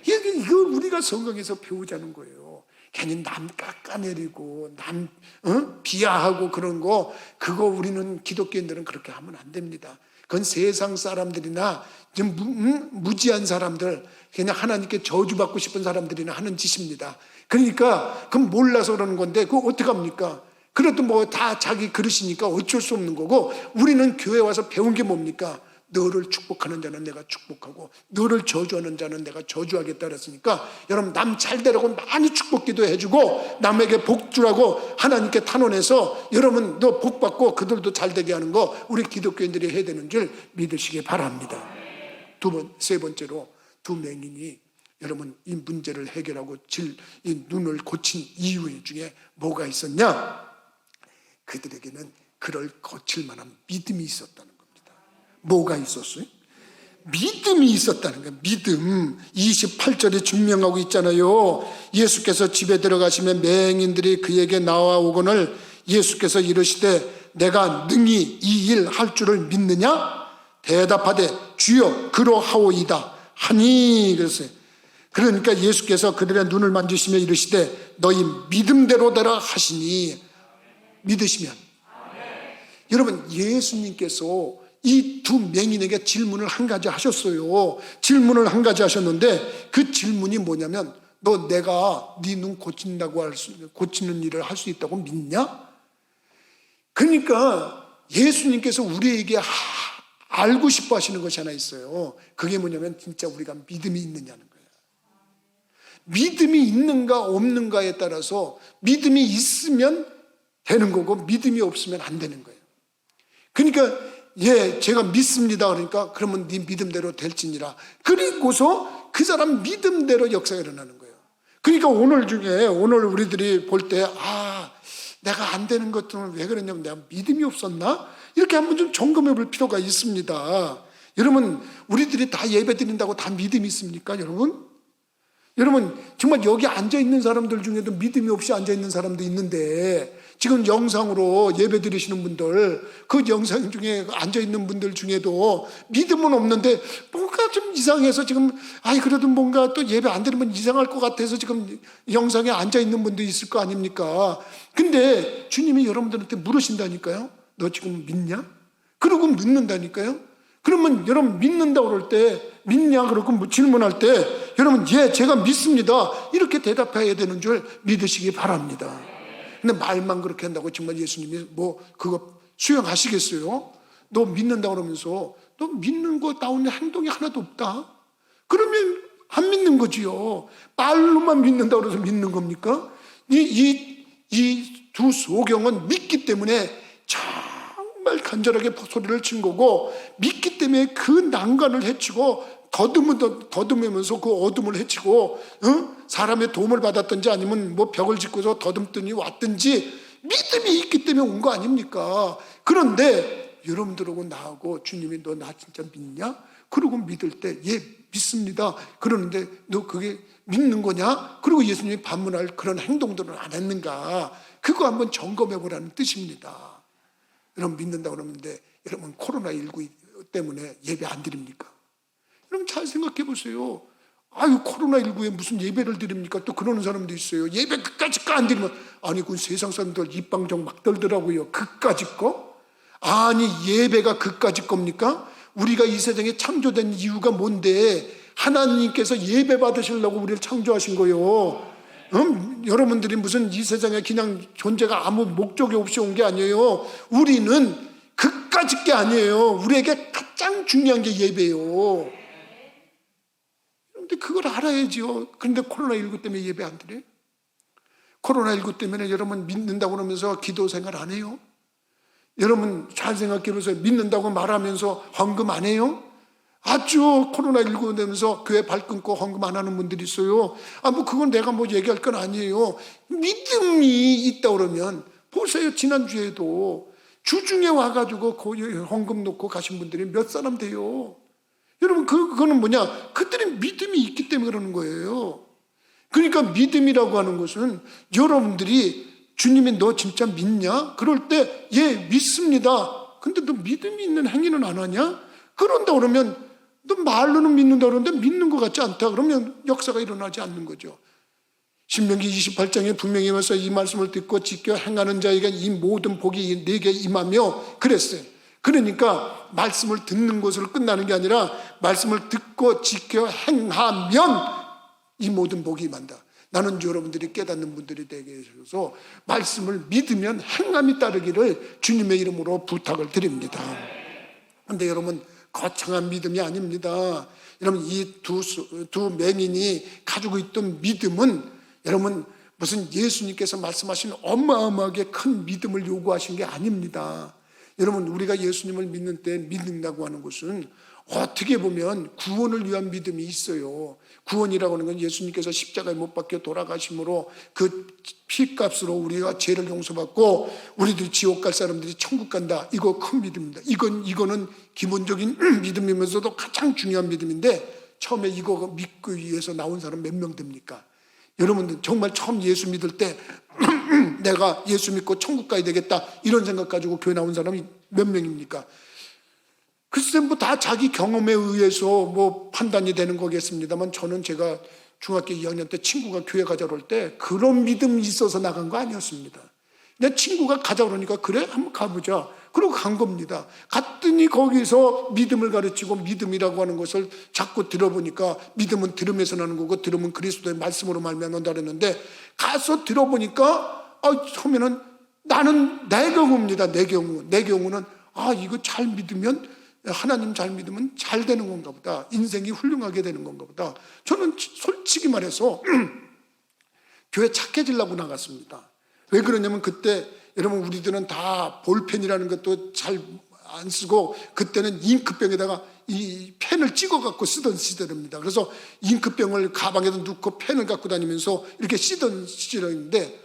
이거 우리가 성경에서 배우자는 거예요. 괜히 남 깎아내리고 남 비하하고 그런 거 그거 우리는 기독교인들은 그렇게 하면 안 됩니다. 그건 세상 사람들이나 무지한 사람들 그냥 하나님께 저주받고 싶은 사람들이나 하는 짓입니다. 그러니까 그건 몰라서 그러는 건데 그거 어떡합니까? 그래도 뭐 다 자기 그릇이니까 어쩔 수 없는 거고 우리는 교회 와서 배운 게 뭡니까? 너를 축복하는 자는 내가 축복하고 너를 저주하는 자는 내가 저주하겠다 그랬으니까 여러분 남 잘 되라고 많이 축복기도 해주고 남에게 복 주라고 하나님께 탄원해서 여러분 너 복 받고 그들도 잘 되게 하는 거 우리 기독교인들이 해야 되는 줄 믿으시기 바랍니다. 세 번째로 두 맹인이 여러분 이 문제를 해결하고 이 눈을 고친 이유 중에 뭐가 있었냐? 그들에게는 그를 고칠 만한 믿음이 있었다는 겁니다. 뭐가 있었어요? 믿음이 있었다는 거예요. 믿음. 28절에 증명하고 있잖아요. 예수께서 집에 들어가시면 맹인들이 그에게 나와오거늘 예수께서 이르시되 내가 능히 이 일 할 줄을 믿느냐? 대답하되 주여 그러하오이다 하니 그랬어요. 그러니까 예수께서 그들의 눈을 만지시며 이르시되 너희 믿음대로 되라 하시니 믿으시면. 여러분 예수님께서 이 두 맹인에게 질문을 한 가지 하셨어요. 질문을 한 가지 하셨는데 그 질문이 뭐냐면 너 내가 네 눈 고치는 일을 할 수 있다고 믿냐? 그러니까 예수님께서 우리에게 알고 싶어 하시는 것이 하나 있어요. 그게 뭐냐면 진짜 우리가 믿음이 있느냐는 거예요. 믿음이 있는가 없는가에 따라서 믿음이 있으면 되는 거고 믿음이 없으면 안 되는 거예요. 그러니까 제가 믿습니다 그러니까 그러면 네 믿음대로 될지니라. 그리고서 그 사람 믿음대로 역사가 일어나는 거예요. 그러니까 오늘 우리들이 볼 때 내가 안 되는 것들은 왜 그러냐면 내가 믿음이 없었나? 이렇게 한번 좀 점검해 볼 필요가 있습니다. 여러분 우리들이 다 예배 드린다고 다 믿음이 있습니까 여러분? 여러분 정말 여기 앉아있는 사람들 중에도 믿음이 없이 앉아있는 사람도 있는데 지금 영상으로 예배 드리시는 분들 그 영상 중에 앉아있는 분들 중에도 믿음은 없는데 뭔가 좀 이상해서 지금 그래도 뭔가 또 예배 안 드리면 이상할 것 같아서 지금 영상에 앉아있는 분도 있을 거 아닙니까? 근데 주님이 여러분들한테 물으신다니까요. 너 지금 믿냐? 그러고 묻는다니까요. 그러면 여러분 믿는다고 그럴 때 믿냐? 그러고 질문할 때 여러분 제가 믿습니다 이렇게 대답해야 되는 줄 믿으시기 바랍니다. 근데 말만 그렇게 한다고 정말 예수님이 그거 수용하시겠어요? 너 믿는다 그러면서 너 믿는 거 나오는 행동이 하나도 없다? 그러면 안 믿는 거지요. 말로만 믿는다고 해서 믿는 겁니까? 이 두 소경은 믿기 때문에 정말 간절하게 소리를 친 거고, 믿기 때문에 그 난관을 헤치고 더듬으면서 그 어둠을 헤치고, 사람의 도움을 받았든지 아니면 뭐 벽을 짓고서 더듬더니 왔든지 믿음이 있기 때문에 온 거 아닙니까? 그런데 여러분들하고 나하고 주님이 너 나 진짜 믿냐? 그러고 믿을 때 예 믿습니다. 그러는데 너 그게 믿는 거냐? 그리고 예수님이 반문할 그런 행동들을 안 했는가? 그거 한번 점검해 보라는 뜻입니다. 여러분 믿는다고 그러는데 여러분 코로나19 때문에 예배 안 드립니까? 여러분 잘 생각해 보세요. 아유 코로나19에 무슨 예배를 드립니까? 또 그러는 사람도 있어요. 예배 그까짓 거 안 드리면, 아니 그 세상 사람들 입방정 막 떨더라고요. 그까짓 거? 아니 예배가 그까짓 겁니까? 우리가 이 세상에 창조된 이유가 뭔데? 하나님께서 예배 받으시려고 우리를 창조하신 거예요. 여러분들이 무슨 이 세상에 그냥 존재가 아무 목적이 없이 온 게 아니에요. 우리는 그까짓 게 아니에요. 우리에게 가장 중요한 게 예배예요. 그런데 그걸 알아야지요. 그런데 코로나19 때문에 예배 안 드려요? 코로나19 때문에 여러분 믿는다고 그러면서 기도 생활 안 해요? 여러분 잘 생각해 보세요. 믿는다고 말하면서 헌금 안 해요? 아주 코로나19 되면서 교회 발 끊고 헌금 안 하는 분들이 있어요. 뭐 그건 내가 뭐 얘기할 건 아니에요. 믿음이 있다 그러면 보세요. 지난주에도 주중에 와가지고 헌금 놓고 가신 분들이 몇 사람 돼요. 여러분 그거는 뭐냐? 그들이 믿음이 있기 때문에 그러는 거예요. 그러니까 믿음이라고 하는 것은 여러분들이 주님이 너 진짜 믿냐? 그럴 때 예 믿습니다. 근데 너 믿음이 있는 행위는 안 하냐? 그런다 그러면 너 말로는 믿는다 그러는데 믿는 것 같지 않다 그러면 역사가 일어나지 않는 거죠. 신명기 28장에 분명히 와서 이 말씀을 듣고 지켜 행하는 자에게 이 모든 복이 내게 임하며 그랬어요. 그러니까 말씀을 듣는 것으로 끝나는 게 아니라 말씀을 듣고 지켜 행하면 이 모든 복이 임한다. 나는 여러분들이 깨닫는 분들이 되게 해주셔서 말씀을 믿으면 행함이 따르기를 주님의 이름으로 부탁을 드립니다. 그런데 여러분 거창한 믿음이 아닙니다. 여러분 이 두 맹인이 가지고 있던 믿음은 여러분 무슨 예수님께서 말씀하신 어마어마하게 큰 믿음을 요구하신 게 아닙니다. 여러분 우리가 예수님을 믿는 때 믿는다고 하는 것은 어떻게 보면 구원을 위한 믿음이 있어요. 구원이라고 하는 건 예수님께서 십자가에 못 박혀 돌아가심으로 그 피값으로 우리가 죄를 용서받고 우리들이 지옥 갈 사람들이 천국 간다. 이거 큰 믿음입니다. 이거는 기본적인 믿음이면서도 가장 중요한 믿음인데 처음에 이거 믿기 위해서 나온 사람 몇 명 됩니까? 여러분들 정말 처음 예수 믿을 때 내가 예수 믿고 천국 가야 되겠다 이런 생각 가지고 교회 나온 사람이 몇 명입니까? 글쎄 뭐 다 자기 경험에 의해서 뭐 판단이 되는 거겠습니다만 저는 제가 중학교 2학년 때 친구가 교회 가자 그럴 때 그런 믿음이 있어서 나간 거 아니었습니다. 내 친구가 가자 그러니까 그래 한번 가보자. 그러고 간 겁니다. 갔더니 거기서 믿음을 가르치고 믿음이라고 하는 것을 자꾸 들어보니까 믿음은 들음에서 나는 거고 들음은 그리스도의 말씀으로 말미암는다 그랬는데 가서 들어보니까 처음에는 나는 내 경우입니다. 내 경우는 이거 잘 믿으면 하나님 잘 믿으면 잘 되는 건가 보다. 인생이 훌륭하게 되는 건가 보다. 저는 솔직히 말해서 교회 착해지려고 나갔습니다. 왜 그러냐면 그때 여러분 우리들은 다 볼펜이라는 것도 잘 안 쓰고 그때는 잉크병에다가 이 펜을 찍어갖고 쓰던 시절입니다. 그래서 잉크병을 가방에다 넣고 펜을 갖고 다니면서 이렇게 쓰던 시절인데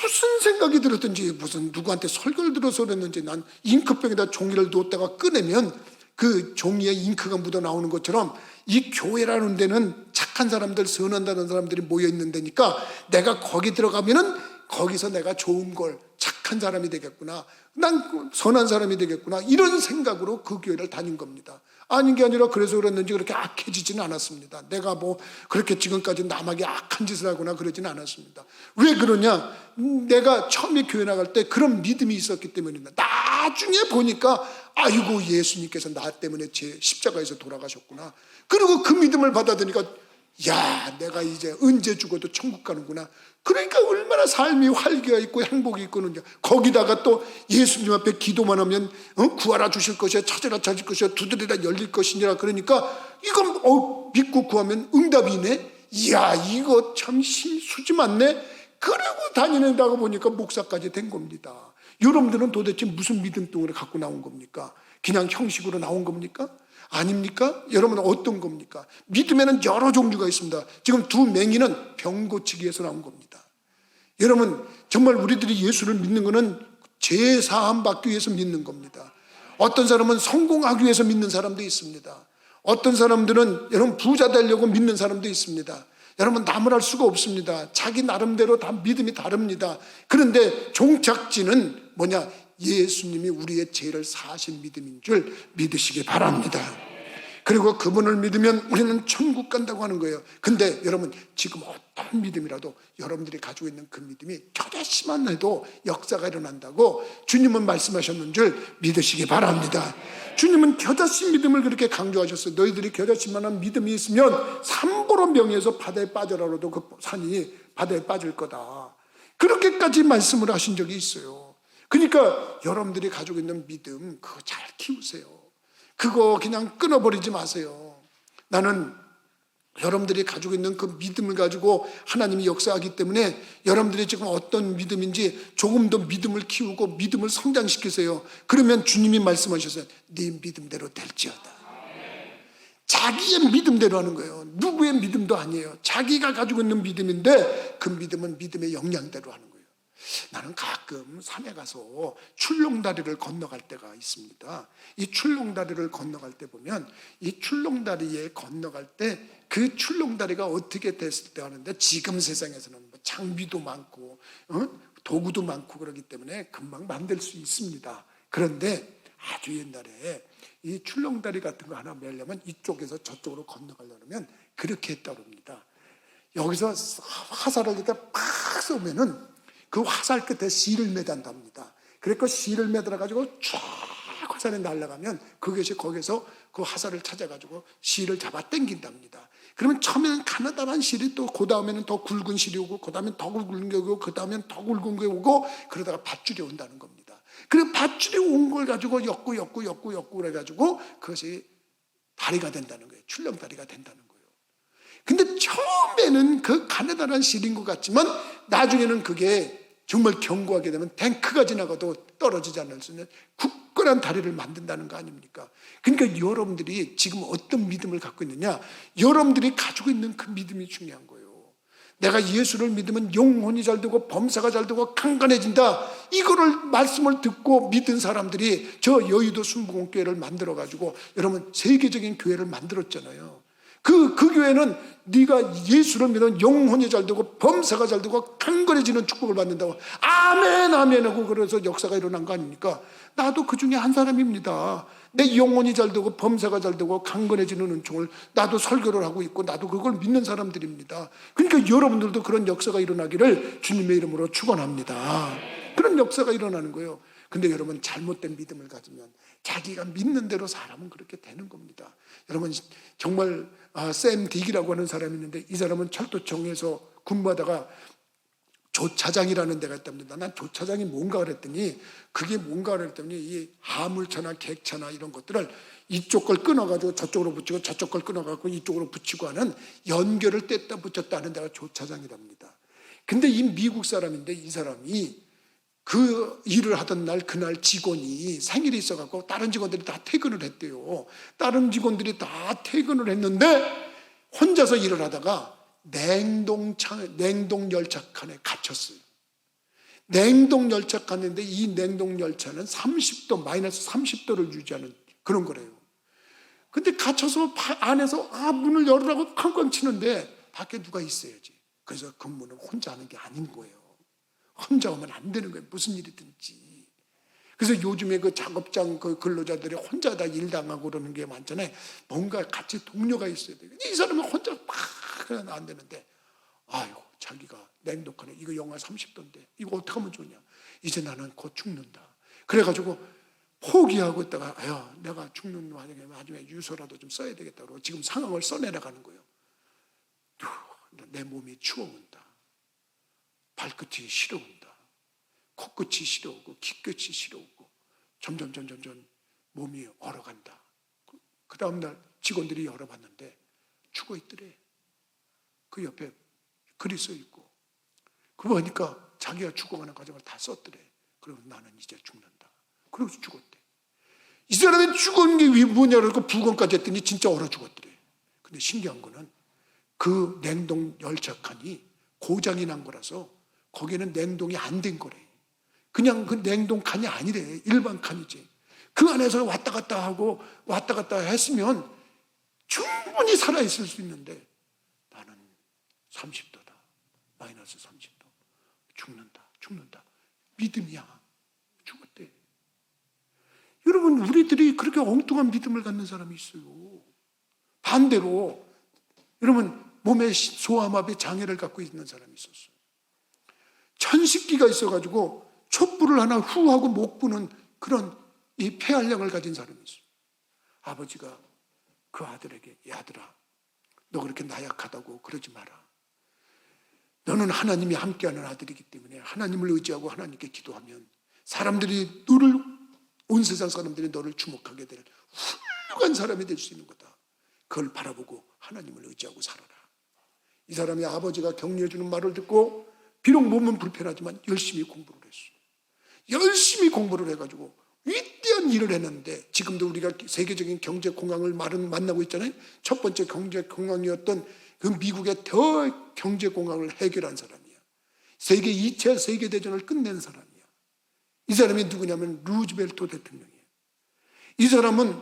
무슨 생각이 들었든지 무슨 누구한테 설교를 들어서 그랬는지 난 잉크병에다 종이를 놓았다가 꺼내면 그 종이에 잉크가 묻어 나오는 것처럼 이 교회라는 데는 착한 사람들 선한다는 사람들이 모여 있는 데니까 내가 거기 들어가면은 거기서 내가 좋은 걸 착한 사람이 되겠구나 난 선한 사람이 되겠구나 이런 생각으로 그 교회를 다닌 겁니다. 아닌 게 아니라 그래서 그랬는지 그렇게 악해지지는 않았습니다. 내가 뭐 그렇게 지금까지 남에게 악한 짓을 하거나 그러지는 않았습니다. 왜 그러냐? 내가 처음에 교회 나갈 때 그런 믿음이 있었기 때문입니다. 나중에 보니까 아이고 예수님께서 나 때문에 제 십자가에서 돌아가셨구나. 그리고 그 믿음을 받아들이니까 야 내가 이제 언제 죽어도 천국 가는구나. 그러니까 얼마나 삶이 활기가 있고 행복이 있거든요. 거기다가 또 예수님 앞에 기도만 하면 구하라 주실 것이야 찾으라 찾을 것이야 두드리라 열릴 것이니라. 그러니까 이건 믿고 구하면 응답이네. 이야, 이거 참 수지 많네. 그러고 다니는다고 보니까 목사까지 된 겁니다. 여러분들은 도대체 무슨 믿음 덩어리 갖고 나온 겁니까? 그냥 형식으로 나온 겁니까? 아닙니까? 여러분은 어떤 겁니까? 믿음에는 여러 종류가 있습니다. 지금 두 맹인은 병 고치기 위해서 나온 겁니다. 여러분, 정말 우리들이 예수를 믿는 것은 죄 사함 받기 위해서 믿는 겁니다. 어떤 사람은 성공하기 위해서 믿는 사람도 있습니다. 어떤 사람들은 여러분 부자 되려고 믿는 사람도 있습니다. 여러분, 나무랄 수가 없습니다. 자기 나름대로 다 믿음이 다릅니다. 그런데 종착지는 뭐냐? 예수님이 우리의 죄를 사하신 믿음인 줄 믿으시기 바랍니다. 그리고 그분을 믿으면 우리는 천국 간다고 하는 거예요. 근데 여러분, 지금 어떤 믿음이라도 여러분들이 가지고 있는 그 믿음이 겨자씨만 해도 역사가 일어난다고 주님은 말씀하셨는 줄 믿으시기 바랍니다. 주님은 겨자씨 믿음을 그렇게 강조하셨어요. 너희들이 겨자씨만한 믿음이 있으면 삼보로 명해서 바다에 빠져라도 그 산이 바다에 빠질 거다. 그렇게까지 말씀을 하신 적이 있어요. 그러니까 여러분들이 가지고 있는 믿음 그거 잘 키우세요. 그거 그냥 끊어버리지 마세요. 나는 여러분들이 가지고 있는 그 믿음을 가지고 하나님이 역사하기 때문에 여러분들이 지금 어떤 믿음인지 조금 더 믿음을 키우고 믿음을 성장시키세요. 그러면 주님이 말씀하셨어요. 네 믿음대로 될지어다. 자기의 믿음대로 하는 거예요. 누구의 믿음도 아니에요. 자기가 가지고 있는 믿음인데 그 믿음은 믿음의 역량대로 하는 거예요. 나는 가끔 산에 가서 출렁다리를 건너갈 때가 있습니다. 이 출렁다리를 건너갈 때 보면 이 출렁다리에 건너갈 때 그 출렁다리가 어떻게 됐을 때 하는데 지금 세상에서는 뭐 장비도 많고 도구도 많고 그러기 때문에 금방 만들 수 있습니다. 그런데 아주 옛날에 이 출렁다리 같은 거 하나 매려면 이쪽에서 저쪽으로 건너가려면 그렇게 했다고 합니다. 여기서 화살을 이렇게 팍 쏘면은 그 화살 끝에 실을 매단답니다. 그래서 실을 매달아가지고 쫙 화살이 날아가면 그것이 거기서 그 화살을 찾아가지고 실을 잡아 당긴답니다. 그러면 처음에는 가느다란 실이 또 그 다음에는 더 굵은 실이 오고 그 다음엔 더 굵은 게 오고 그 다음엔 더 굵은 게 오고 그러다가 밧줄이 온다는 겁니다. 그리고 밧줄이 온 걸 가지고 엮고 그래가지고 그것이 다리가 된다는 거예요. 출렁다리가 된다는 거예요. 근데 처음에는 그 가느다란 실인 것 같지만 나중에는 그게 정말 견고하게 되면 탱크가 지나가도 떨어지지 않을 수 있는 굳건한 다리를 만든다는 거 아닙니까? 그러니까 여러분들이 지금 어떤 믿음을 갖고 있느냐? 여러분들이 가지고 있는 그 믿음이 중요한 거예요. 내가 예수를 믿으면 영혼이 잘 되고 범사가 잘 되고 강건해진다. 이거를 말씀을 듣고 믿은 사람들이 저 여의도 순복음교회를 만들어가지고 여러분 세계적인 교회를 만들었잖아요. 그 교회는 네가 예수를 믿으면 영혼이 잘 되고 범사가 잘 되고 강건해지는 축복을 받는다고 아멘 아멘 하고 그래서 역사가 일어난 거 아닙니까? 나도 그 중에 한 사람입니다. 내 영혼이 잘 되고 범사가 잘 되고 강건해지는 은총을 나도 설교를 하고 있고 나도 그걸 믿는 사람들입니다. 그러니까 여러분들도 그런 역사가 일어나기를 주님의 이름으로 축원합니다. 그런 역사가 일어나는 거예요. 근데 여러분 잘못된 믿음을 가지면 자기가 믿는 대로 사람은 그렇게 되는 겁니다. 여러분 정말 샘 딕이라고 하는 사람이 있는데 이 사람은 철도청에서 근무하다가 조차장이라는 데가 있답니다. 난 조차장이 뭔가 그랬더니 그게 뭔가 그랬더니 이 화물차나 객차나 이런 것들을 이쪽 걸 끊어가지고 저쪽으로 붙이고 저쪽 걸 끊어가지고 이쪽으로 붙이고 하는 연결을 뗐다 붙였다 하는 데가 조차장이랍니다. 근데 이 미국 사람인데 이 사람이 그 일을 하던 날 그날 직원이 생일이 있어갖고 다른 직원들이 다 퇴근을 했대요. 다른 직원들이 다 퇴근을 했는데 혼자서 일을 하다가 냉동 열차 칸에 갇혔어요. 냉동 열차 칸인데 이 냉동 열차는 30도 마이너스 30도를 유지하는 그런 거래요. 근데 갇혀서 안에서 문을 열으라고 쾅쾅 치는데 밖에 누가 있어야지. 그래서 근무는 혼자 하는 게 아닌 거예요. 혼자 오면 안 되는 거예요. 무슨 일이든지. 그래서 요즘에 그 작업장 그 근로자들이 혼자 다 일당하고 그러는 게 많잖아요. 뭔가 같이 동료가 있어야 돼요. 이 사람은 혼자 막 그냥 안 되는데 아이고 자기가 냉독하네. 이거 영하 30도인데 이거 어떻게 하면 좋냐. 이제 나는 곧 죽는다. 그래가지고 포기하고 있다가 야 내가 죽는 와중에 나중에 유서라도 좀 써야 되겠다. 그러고 지금 상황을 써내려가는 거예요. 내 몸이 추워온다. 발끝이 시려온다. 코끝이 시려오고 귀끝이 시려오고 점점 몸이 얼어간다. 그 다음 날 직원들이 열어봤는데 죽은 죽어 있더래. 그 옆에 글이 써 있고, 그거 보니까 자기가 죽어가는 과정을 다 썼더래. 그리고 나는 이제 죽는다. 그러고 죽었대. 이 사람이 죽은 게 뭐냐고 부검까지 했더니 진짜 얼어 죽었더래. 근데 신기한 거는 그 냉동 열차칸이 고장이 난 거라서 거기에는 냉동이 안 된 거래. 그냥 그 냉동 칸이 아니래. 일반 칸이지. 그 안에서 왔다 갔다 하고 왔다 갔다 했으면 충분히 살아있을 수 있는데 나는 30도다. 마이너스 30도. 죽는다. 믿음이야. 죽었대. 여러분, 우리들이 그렇게 엉뚱한 믿음을 갖는 사람이 있어요. 반대로 여러분, 몸에 소아마비 장애를 갖고 있는 사람이 있었어요. 천식기가 있어가지고 촛불을 하나 후 하고 못 부는 그런 이 폐활량을 가진 사람이 있어요. 아버지가 그 아들에게, 이 아들아, 너 그렇게 나약하다고 그러지 마라. 너는 하나님이 함께하는 아들이기 때문에 하나님을 의지하고 하나님께 기도하면 사람들이 온 세상 사람들이 너를 주목하게 될 훌륭한 사람이 될 수 있는 거다. 그걸 바라보고 하나님을 의지하고 살아라. 이 사람이 아버지가 격려해 주는 말을 듣고 비록 몸은 불편하지만 열심히 공부를 했어요. 열심히 공부를 해가지고 위대한 일을 했는데 지금도 우리가 세계적인 경제 공황을 만나고 있잖아요. 첫 번째 경제 공황이었던 그 미국의 더 경제 공황을 해결한 사람이야. 세계 2차 세계대전을 끝낸 사람이야. 이 사람이 누구냐면 루즈벨트 대통령이에요. 이 사람은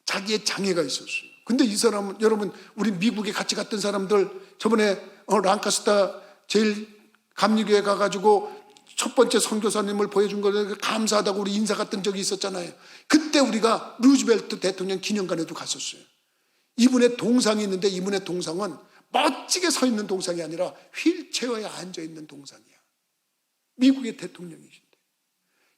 자기의 장애가 있었어요. 근데 이 사람은, 여러분, 우리 미국에 같이 갔던 사람들, 저번에 랑카스타 제일 감리교회 가가지고 첫 번째 선교사님을 보여준 거에 감사하다고 우리 인사 갔던 적이 있었잖아요. 그때 우리가 루즈벨트 대통령 기념관에도 갔었어요. 이분의 동상이 있는데 이분의 동상은 멋지게 서 있는 동상이 아니라 휠체어에 앉아 있는 동상이야. 미국의 대통령이신데.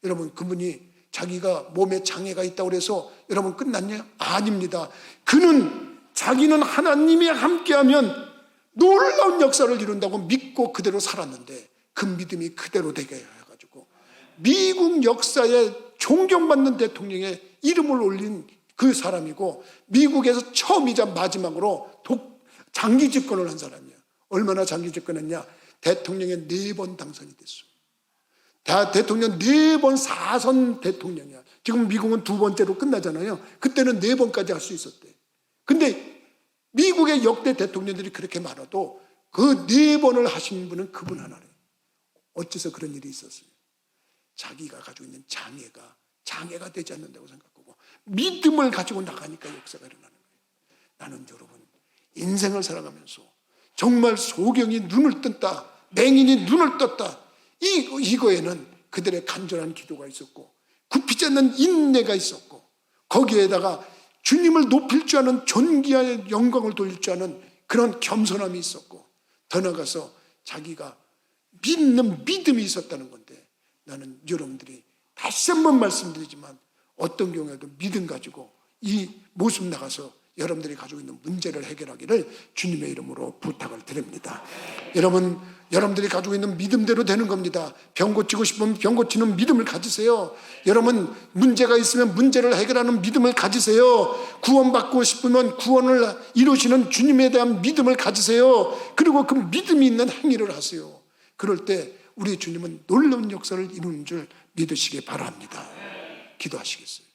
여러분, 그분이 자기가 몸에 장애가 있다고 해서 여러분 끝났냐? 아닙니다. 그는 자기는 하나님이 함께하면 놀라운 역사를 이룬다고 믿고 그대로 살았는데 그 믿음이 그대로 되게 해가지고 미국 역사에 존경받는 대통령의 이름을 올린 그 사람이고 미국에서 처음이자 마지막으로 장기 집권을 한 사람이야. 얼마나 장기 집권했냐? 대통령에 4번 당선이 됐어. 대통령 4번 4선 대통령이야. 지금 미국은 2번째로 끝나잖아요. 그때는 4번까지 할 수 있었대. 근데 미국의 역대 대통령들이 그렇게 많아도 그 4번을 하신 분은 그분 하나래요. 어째서 그런 일이 있었어요? 자기가 가지고 있는 장애가 되지 않는다고 생각하고 믿음을 가지고 나가니까 역사가 일어나는 거예요. 나는 여러분, 인생을 살아가면서 정말 소경이 눈을 떴다, 맹인이 눈을 떴다, 이거에는 그들의 간절한 기도가 있었고 굽히지 않는 인내가 있었고 거기에다가 주님을 높일 줄 아는 존귀한 영광을 돌릴 줄 아는 그런 겸손함이 있었고 더 나아가서 자기가 믿는 믿음이 있었다는 건데, 나는 여러분들이 다시 한번 말씀드리지만 어떤 경우에도 믿음 가지고 이 모습 나가서 여러분들이 가지고 있는 문제를 해결하기를 주님의 이름으로 부탁을 드립니다. 여러분들이 가지고 있는 믿음대로 되는 겁니다. 병 고치고 싶으면 병 고치는 믿음을 가지세요. 여러분, 문제가 있으면 문제를 해결하는 믿음을 가지세요. 구원받고 싶으면 구원을 이루시는 주님에 대한 믿음을 가지세요. 그리고 그 믿음이 있는 행위를 하세요. 그럴 때 우리 주님은 놀라운 역사를 이루는 줄 믿으시기 바랍니다. 기도하시겠어요?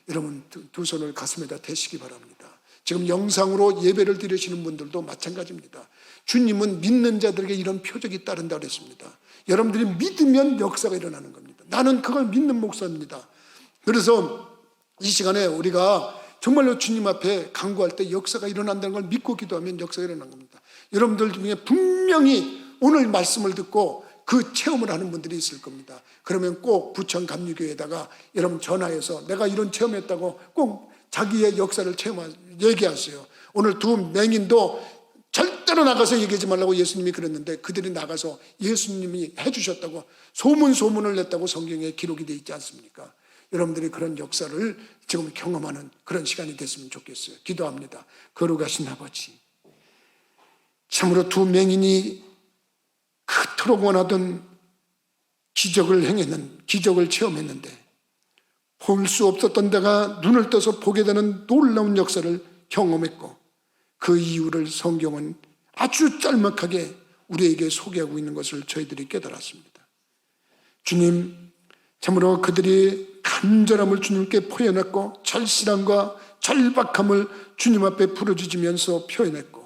여러분, 두 손을 가슴에다 대시기 바랍니다. 지금 영상으로 예배를 드리시는 분들도 마찬가지입니다. 주님은 믿는 자들에게 이런 표적이 따른다고 했습니다. 여러분들이 믿으면 역사가 일어나는 겁니다. 나는 그걸 믿는 목사입니다. 그래서 이 시간에 우리가 정말로 주님 앞에 간구할 때 역사가 일어난다는 걸 믿고 기도하면 역사가 일어나는 겁니다. 여러분들 중에 분명히 오늘 말씀을 듣고 그 체험을 하는 분들이 있을 겁니다. 그러면 꼭 부천 감리교회에다가 여러분 전화해서 내가 이런 체험했다고 꼭 자기의 역사를 얘기하세요. 오늘 2 맹인도 절대로 나가서 얘기하지 말라고 예수님이 그랬는데 그들이 나가서 예수님이 해주셨다고 소문을 냈다고 성경에 기록이 되어 있지 않습니까? 여러분들이 그런 역사를 지금 경험하는 그런 시간이 됐으면 좋겠어요. 기도합니다. 거룩하신 아버지, 참으로 2 맹인이 그토록 원하던 기적을 체험했는데 볼 수 없었던 데가 눈을 떠서 보게 되는 놀라운 역사를 경험했고 그 이유를 성경은 아주 짤막하게 우리에게 소개하고 있는 것을 저희들이 깨달았습니다. 주님, 참으로 그들이 간절함을 주님께 표현했고 절실함과 절박함을 주님 앞에 부르짖으면서 표현했고,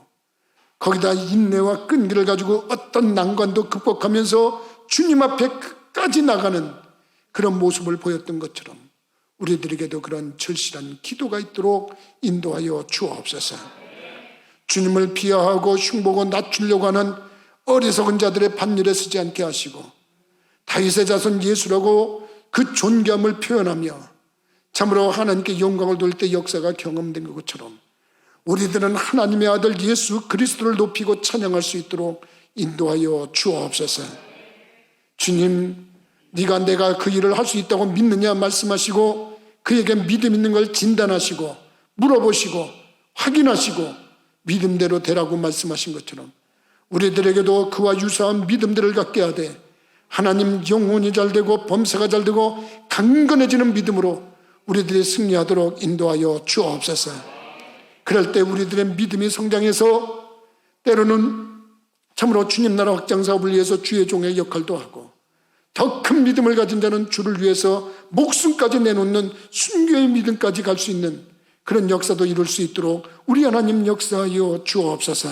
거기다 인내와 끈기를 가지고 어떤 난관도 극복하면서 주님 앞에 끝까지 나가는 그런 모습을 보였던 것처럼 우리들에게도 그런 절실한 기도가 있도록 인도하여 주옵소서. 주님을 비하하고 흉보고 낮추려고 하는 어리석은 자들의 반열에 서지 않게 하시고, 다윗의 자손 예수라고 그 존귀함을 표현하며 참으로 하나님께 영광을 돌릴 때 역사가 경험된 것처럼 우리들은 하나님의 아들 예수 그리스도를 높이고 찬양할 수 있도록 인도하여 주옵소서. 주님, 네가 내가 그 일을 할 수 있다고 믿느냐 말씀하시고, 그에게 믿음 있는 걸 진단하시고 물어보시고 확인하시고 믿음대로 되라고 말씀하신 것처럼 우리들에게도 그와 유사한 믿음들을 갖게 하되, 하나님 영혼이 잘되고 범사가 잘되고 강건해지는 믿음으로 우리들이 승리하도록 인도하여 주옵소서. 그럴 때 우리들의 믿음이 성장해서 때로는 참으로 주님 나라 확장 사업을 위해서 주의 종의 역할도 하고, 더 큰 믿음을 가진 자는 주를 위해서 목숨까지 내놓는 순교의 믿음까지 갈 수 있는 그런 역사도 이룰 수 있도록 우리 하나님 역사하여 주옵소서.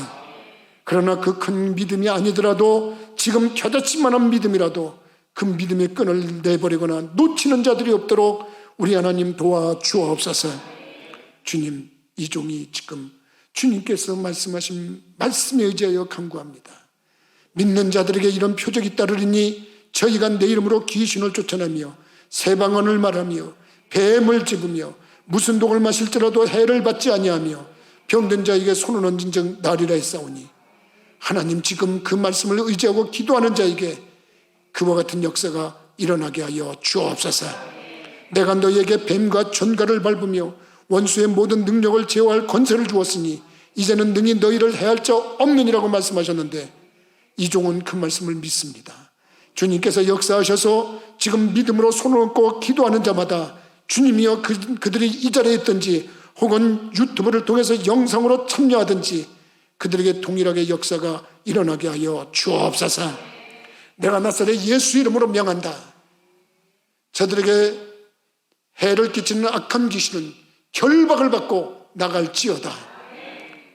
그러나 그 큰 믿음이 아니더라도 지금 겨자씨만한 믿음이라도 그 믿음의 끈을 내버리거나 놓치는 자들이 없도록 우리 하나님 도와 주옵소서. 주님, 이 종이 지금 주님께서 말씀하신 말씀에 의지하여 간구합니다. 믿는 자들에게 이런 표적이 따르리니 저희가 내 이름으로 귀신을 쫓아내며 새방언을 말하며 뱀을 집으며 무슨 독을 마실지라도 해를 받지 아니하며 병든 자에게 손을 얹은 적 나리라 했사오니, 하나님 지금 그 말씀을 의지하고 기도하는 자에게 그와 같은 역사가 일어나게 하여 주옵소서. 내가 너에게 뱀과 전갈을 밟으며 원수의 모든 능력을 제어할 권세를 주었으니 이제는 능히 너희를 해할 자 없느니라고 말씀하셨는데, 이 종은 그 말씀을 믿습니다. 주님께서 역사하셔서 지금 믿음으로 손을 얹고 기도하는 자마다 주님이여 그들이 이 자리에 있든지 혹은 유튜브를 통해서 영상으로 참여하든지 그들에게 동일하게 역사가 일어나게 하여 주옵소서. 내가 나사렛 예수 이름으로 명한다. 저들에게 해를 끼치는 악한 귀신은 결박을 받고 나갈지어다.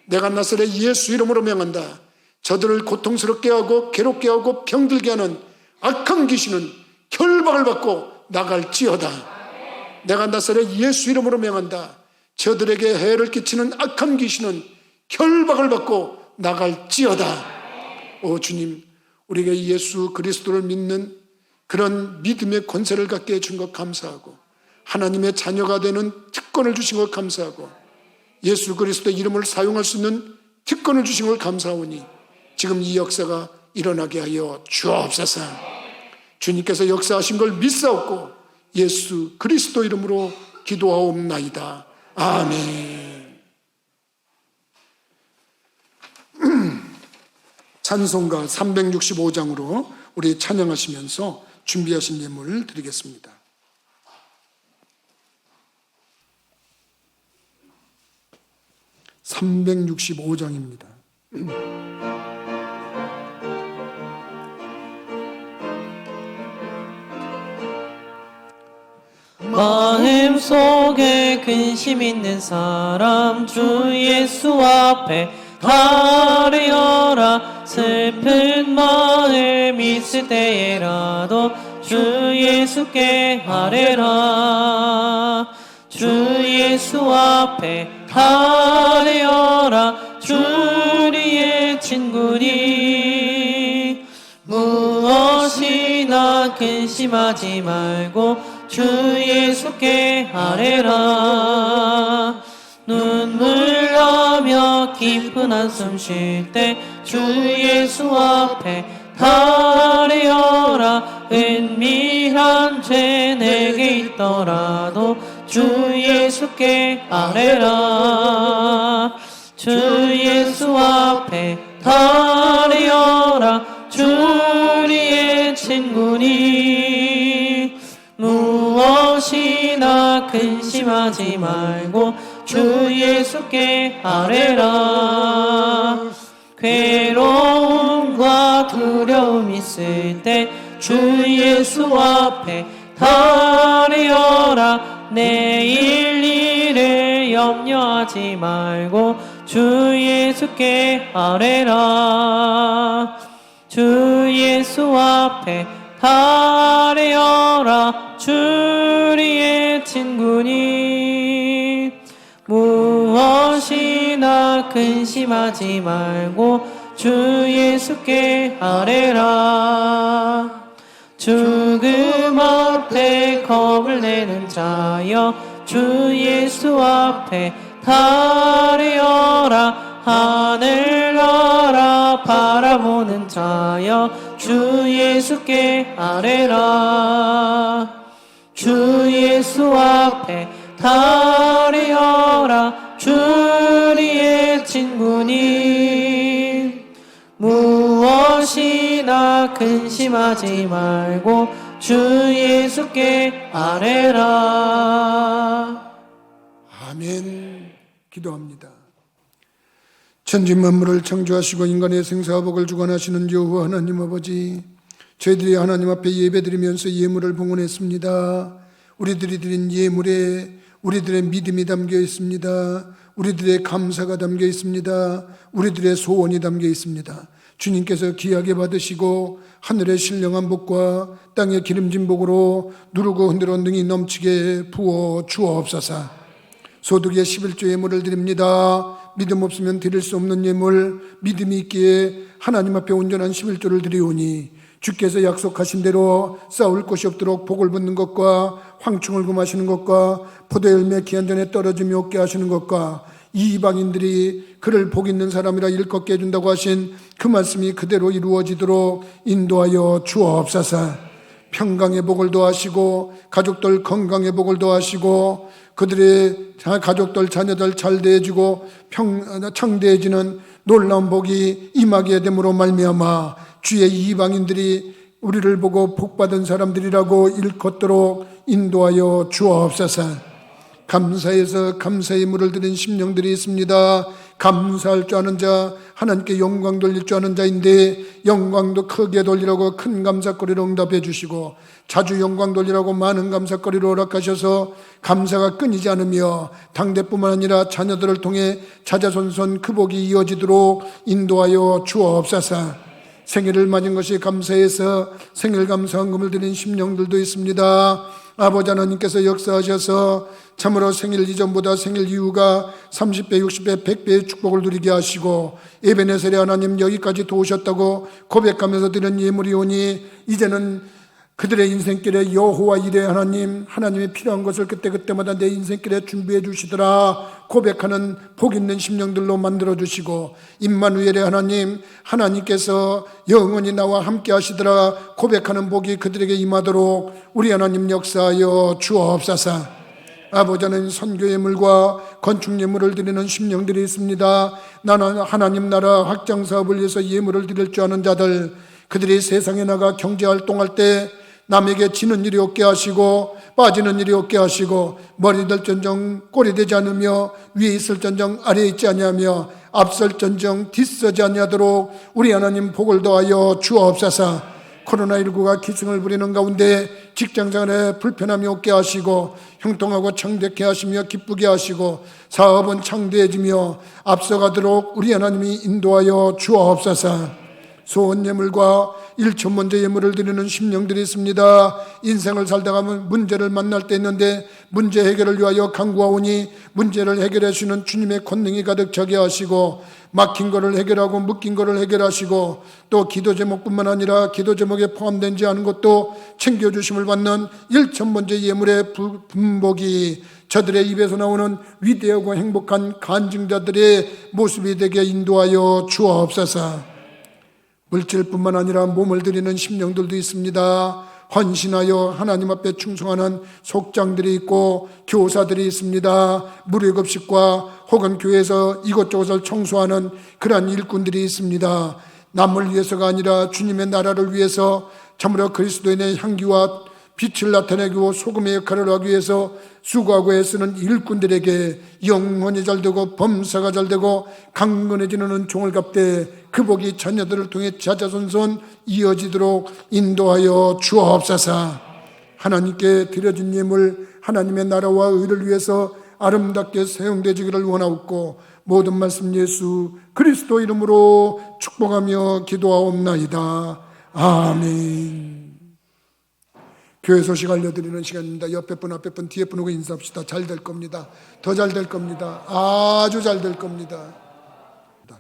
내가 나사렛 예수 이름으로 명한다. 저들을 고통스럽게 하고 괴롭게 하고 병들게 하는 악한 귀신은 결박을 받고 나갈지어다. 내가 나사렛 예수 이름으로 명한다. 저들에게 해를 끼치는 악한 귀신은 결박을 받고 나갈지어다. 오 주님, 우리에게 예수 그리스도를 믿는 그런 믿음의 권세를 갖게 해준 것 감사하고, 하나님의 자녀가 되는 특권을 주신 것 감사하고, 예수 그리스도의 이름을 사용할 수 있는 특권을 주신 걸 감사하오니 지금 이 역사가 일어나게 하여 주옵소서. 주님께서 역사하신 걸 믿사옵고 예수 그리스도 이름으로 기도하옵나이다. 아멘. 찬송가 365장으로 우리 찬양하시면서 준비하신 예물을 드리겠습니다. (365장입니다) 마음속에 근심 있는 사람 주 예수 앞에 아뢰어라. 슬픈 마음 있을 때에라도 주 예수께 아뢰라. 주 예수 앞에 아뢰어라. 주 우리의 친구니 무엇이나 근심하지 말고 주 예수께 아뢰라. 눈물 나며 깊은 한숨 쉴 때 주 예수 앞에 아뢰어라. 은밀한 죄 내게 있더라도 주 예수께 아뢰라. 주 예수 앞에 아뢰어라. 주 우리의 친구니 무엇이나 근심하지 말고 주 예수 예수께 아뢰라. 괴로움과 두려움 있을 때 주 예수 앞에 달려라. 내일 일을 염려하지 말고 주 예수께 아뢰라. 주 예수 앞에 달려라. 주리의 친구니 무엇이나 근심하지 말고 주 예수께 아뢰라. 죽음 앞에 겁을 내는 자여 주 예수 앞에 달려라. 하늘나라 바라보는 자여 주 예수께 아뢰라. 주 예수 앞에 달려라. 주리의 친구니 무엇이나 근심하지 말고 주 예수께 아뢰라. 아멘. 기도합니다. 천지 만물을 창조하시고 인간의 생사와 복을 주관하시는 여호와 하나님 아버지, 저희들이 하나님 앞에 예배드리면서 예물을 봉헌했습니다. 우리들이 드린 예물에 우리들의 믿음이 담겨 있습니다. 우리들의 감사가 담겨 있습니다. 우리들의 소원이 담겨 있습니다. 주님께서 귀하게 받으시고 하늘의 신령한 복과 땅의 기름진 복으로 누르고 흔들어 능히 넘치게 부어 주옵소서. 소득의 11조 예물을 드립니다. 믿음 없으면 드릴 수 없는 예물, 믿음이 있기에 하나님 앞에 온전한 11조를 드리오니 주께서 약속하신 대로 싸울 곳이 없도록 복을 붙는 것과 황충을 금하시는 것과 포도열매 기한전에 떨어짐이 없게 하시는 것과 이 이방인들이 그를 복 있는 사람이라 일컫게 해준다고 하신 그 말씀이 그대로 이루어지도록 인도하여 주옵소서. 평강의 복을 더하시고 가족들 건강의 복을 더하시고 그들의 가족들 자녀들 잘 대해주고 창대해지는 놀라운 복이 임하게 됨으로 말미암아 주의 이방인들이 우리를 보고 복받은 사람들이라고 일컫도록 인도하여 주옵소서. 감사해서 감사의 물을 드린 심령들이 있습니다. 감사할 줄 아는 자, 하나님께 영광 돌릴 줄 아는 자인데 영광도 크게 돌리라고 큰 감사거리로 응답해 주시고 자주 영광 돌리라고 많은 감사거리로 허락하셔서 감사가 끊이지 않으며 당대뿐만 아니라 자녀들을 통해 자자손손 그 복이 이어지도록 인도하여 주옵소서. 생일을 맞은 것이 감사해서 생일 감사헌금을 드린 심령들도 있습니다. 아버지 하나님께서 역사하셔서 참으로 생일 이전보다 생일 이후가 30배, 60배, 100배의 축복을 누리게 하시고 에베네셀의 하나님 여기까지 도우셨다고 고백하면서 드린 예물이 오니 이제는 그들의 인생길에 여호와 이레 하나님, 하나님이 필요한 것을 그때그때마다 내 인생길에 준비해 주시더라 고백하는 복 있는 심령들로 만들어 주시고 임마누엘의 하나님, 하나님께서 영원히 나와 함께 하시더라 고백하는 복이 그들에게 임하도록 우리 하나님 역사하여 주옵소서. 아버지 하나님, 선교 예물과 건축 예물을 드리는 심령들이 있습니다. 나는 하나님 나라 확장 사업을 위해서 예물을 드릴 줄 아는 자들, 그들이 세상에 나가 경제활동할 때 남에게 지는 일이 없게 하시고 빠지는 일이 없게 하시고 머리 될 전정 꼴이 되지 않으며 위에 있을 전정 아래에 있지 아니하며 앞설 전정 뒤서지 아니하도록 우리 하나님 복을 더하여 주옵소서. 코로나19가 기승을 부리는 가운데 직장생활에 불편함이 없게 하시고 형통하고 창대케 하시며 기쁘게 하시고 사업은 창대해지며 앞서가도록 우리 하나님이 인도하여 주옵소서. 소원 예물과 일천번제 예물을 드리는 심령들이 있습니다. 인생을 살다가 문제를 만날 때 있는데 문제 해결을 위하여 간구하오니 문제를 해결해 주시는 주님의 권능이 가득 차게 하시고 막힌 거를 해결하고 묶인 거를 해결하시고 또 기도 제목뿐만 아니라 기도 제목에 포함되지 않은 것도 챙겨주심을 받는 일천번제 예물의 분복이 저들의 입에서 나오는 위대하고 행복한 간증자들의 모습이 되게 인도하여 주옵소서. 물질뿐만 아니라 몸을 드리는 심령들도 있습니다. 헌신하여 하나님 앞에 충성하는 속장들이 있고 교사들이 있습니다. 무료급식과 혹은 교회에서 이것저것을 청소하는 그러한 일꾼들이 있습니다. 남을 위해서가 아니라 주님의 나라를 위해서 참으로 그리스도인의 향기와 빛을 나타내고 소금의 역할을 하기 위해서 수고하고 애쓰는 일꾼들에게 영혼이 잘되고 범사가 잘되고 강건해지는 은총을 갚되 그 복이 자녀들을 통해 자자손손 이어지도록 인도하여 주옵소서. 하나님께 드려진 예물 하나님의 나라와 의를 위해서 아름답게 사용되기를 원하옵고 모든 말씀 예수 그리스도 이름으로 축복하며 기도하옵나이다. 아멘. 교회 소식 알려드리는 시간입니다. 옆에 분 앞에 분 뒤에 분하고 인사합시다. 잘 될 겁니다. 더 잘 될 겁니다. 아주 잘 될 겁니다.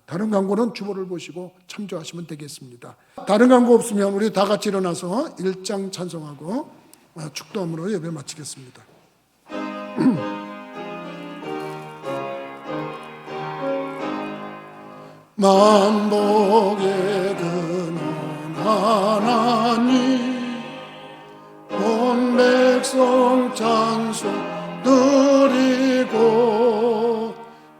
다른 광고는 주보를 보시고 참조하시면 되겠습니다. 다른 광고 없으면 우리 다 같이 일어나서 일장 찬송하고 축도함으로 예배 마치겠습니다. 만복의 근원 하나님 온 백성 찬송 드리고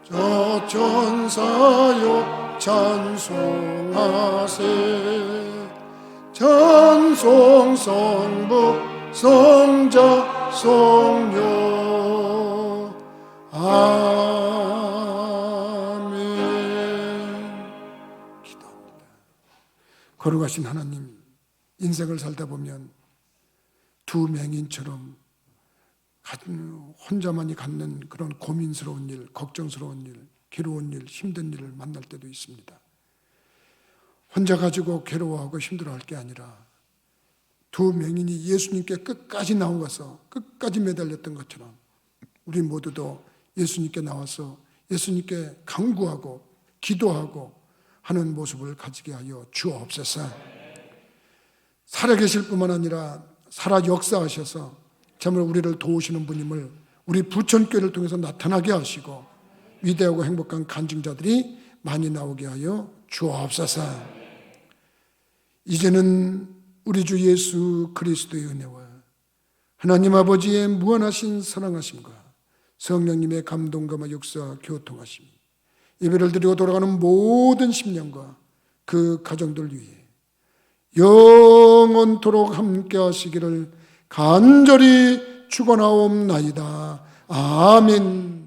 저 천사여 찬송하세. 찬송 성부 성자 성령 아멘. 기도합니다. 거룩하신 하나님, 인생을 살다 보면 두 맹인처럼 혼자만이 갖는 그런 고민스러운 일, 걱정스러운 일, 괴로운 일, 힘든 일을 만날 때도 있습니다. 혼자 가지고 괴로워하고 힘들어할 게 아니라 두 맹인이 예수님께 끝까지 나와서 끝까지 매달렸던 것처럼 우리 모두도 예수님께 나와서 예수님께 간구하고 기도하고 하는 모습을 가지게 하여 주옵소서. 살아계실 뿐만 아니라 살아 역사하셔서 정말 우리를 도우시는 분임을 우리 부천교회를 통해서 나타나게 하시고 위대하고 행복한 간증자들이 많이 나오게 하여 주옵소서. 이제는 우리 주 예수 그리스도의 은혜와 하나님 아버지의 무한하신 사랑하심과 성령님의 감동과 역사 교통하심, 예배를 드리고 돌아가는 모든 심령과 그 가정들 위해 영원토록 함께 하시기를 간절히 축원하옵나이다. 아멘.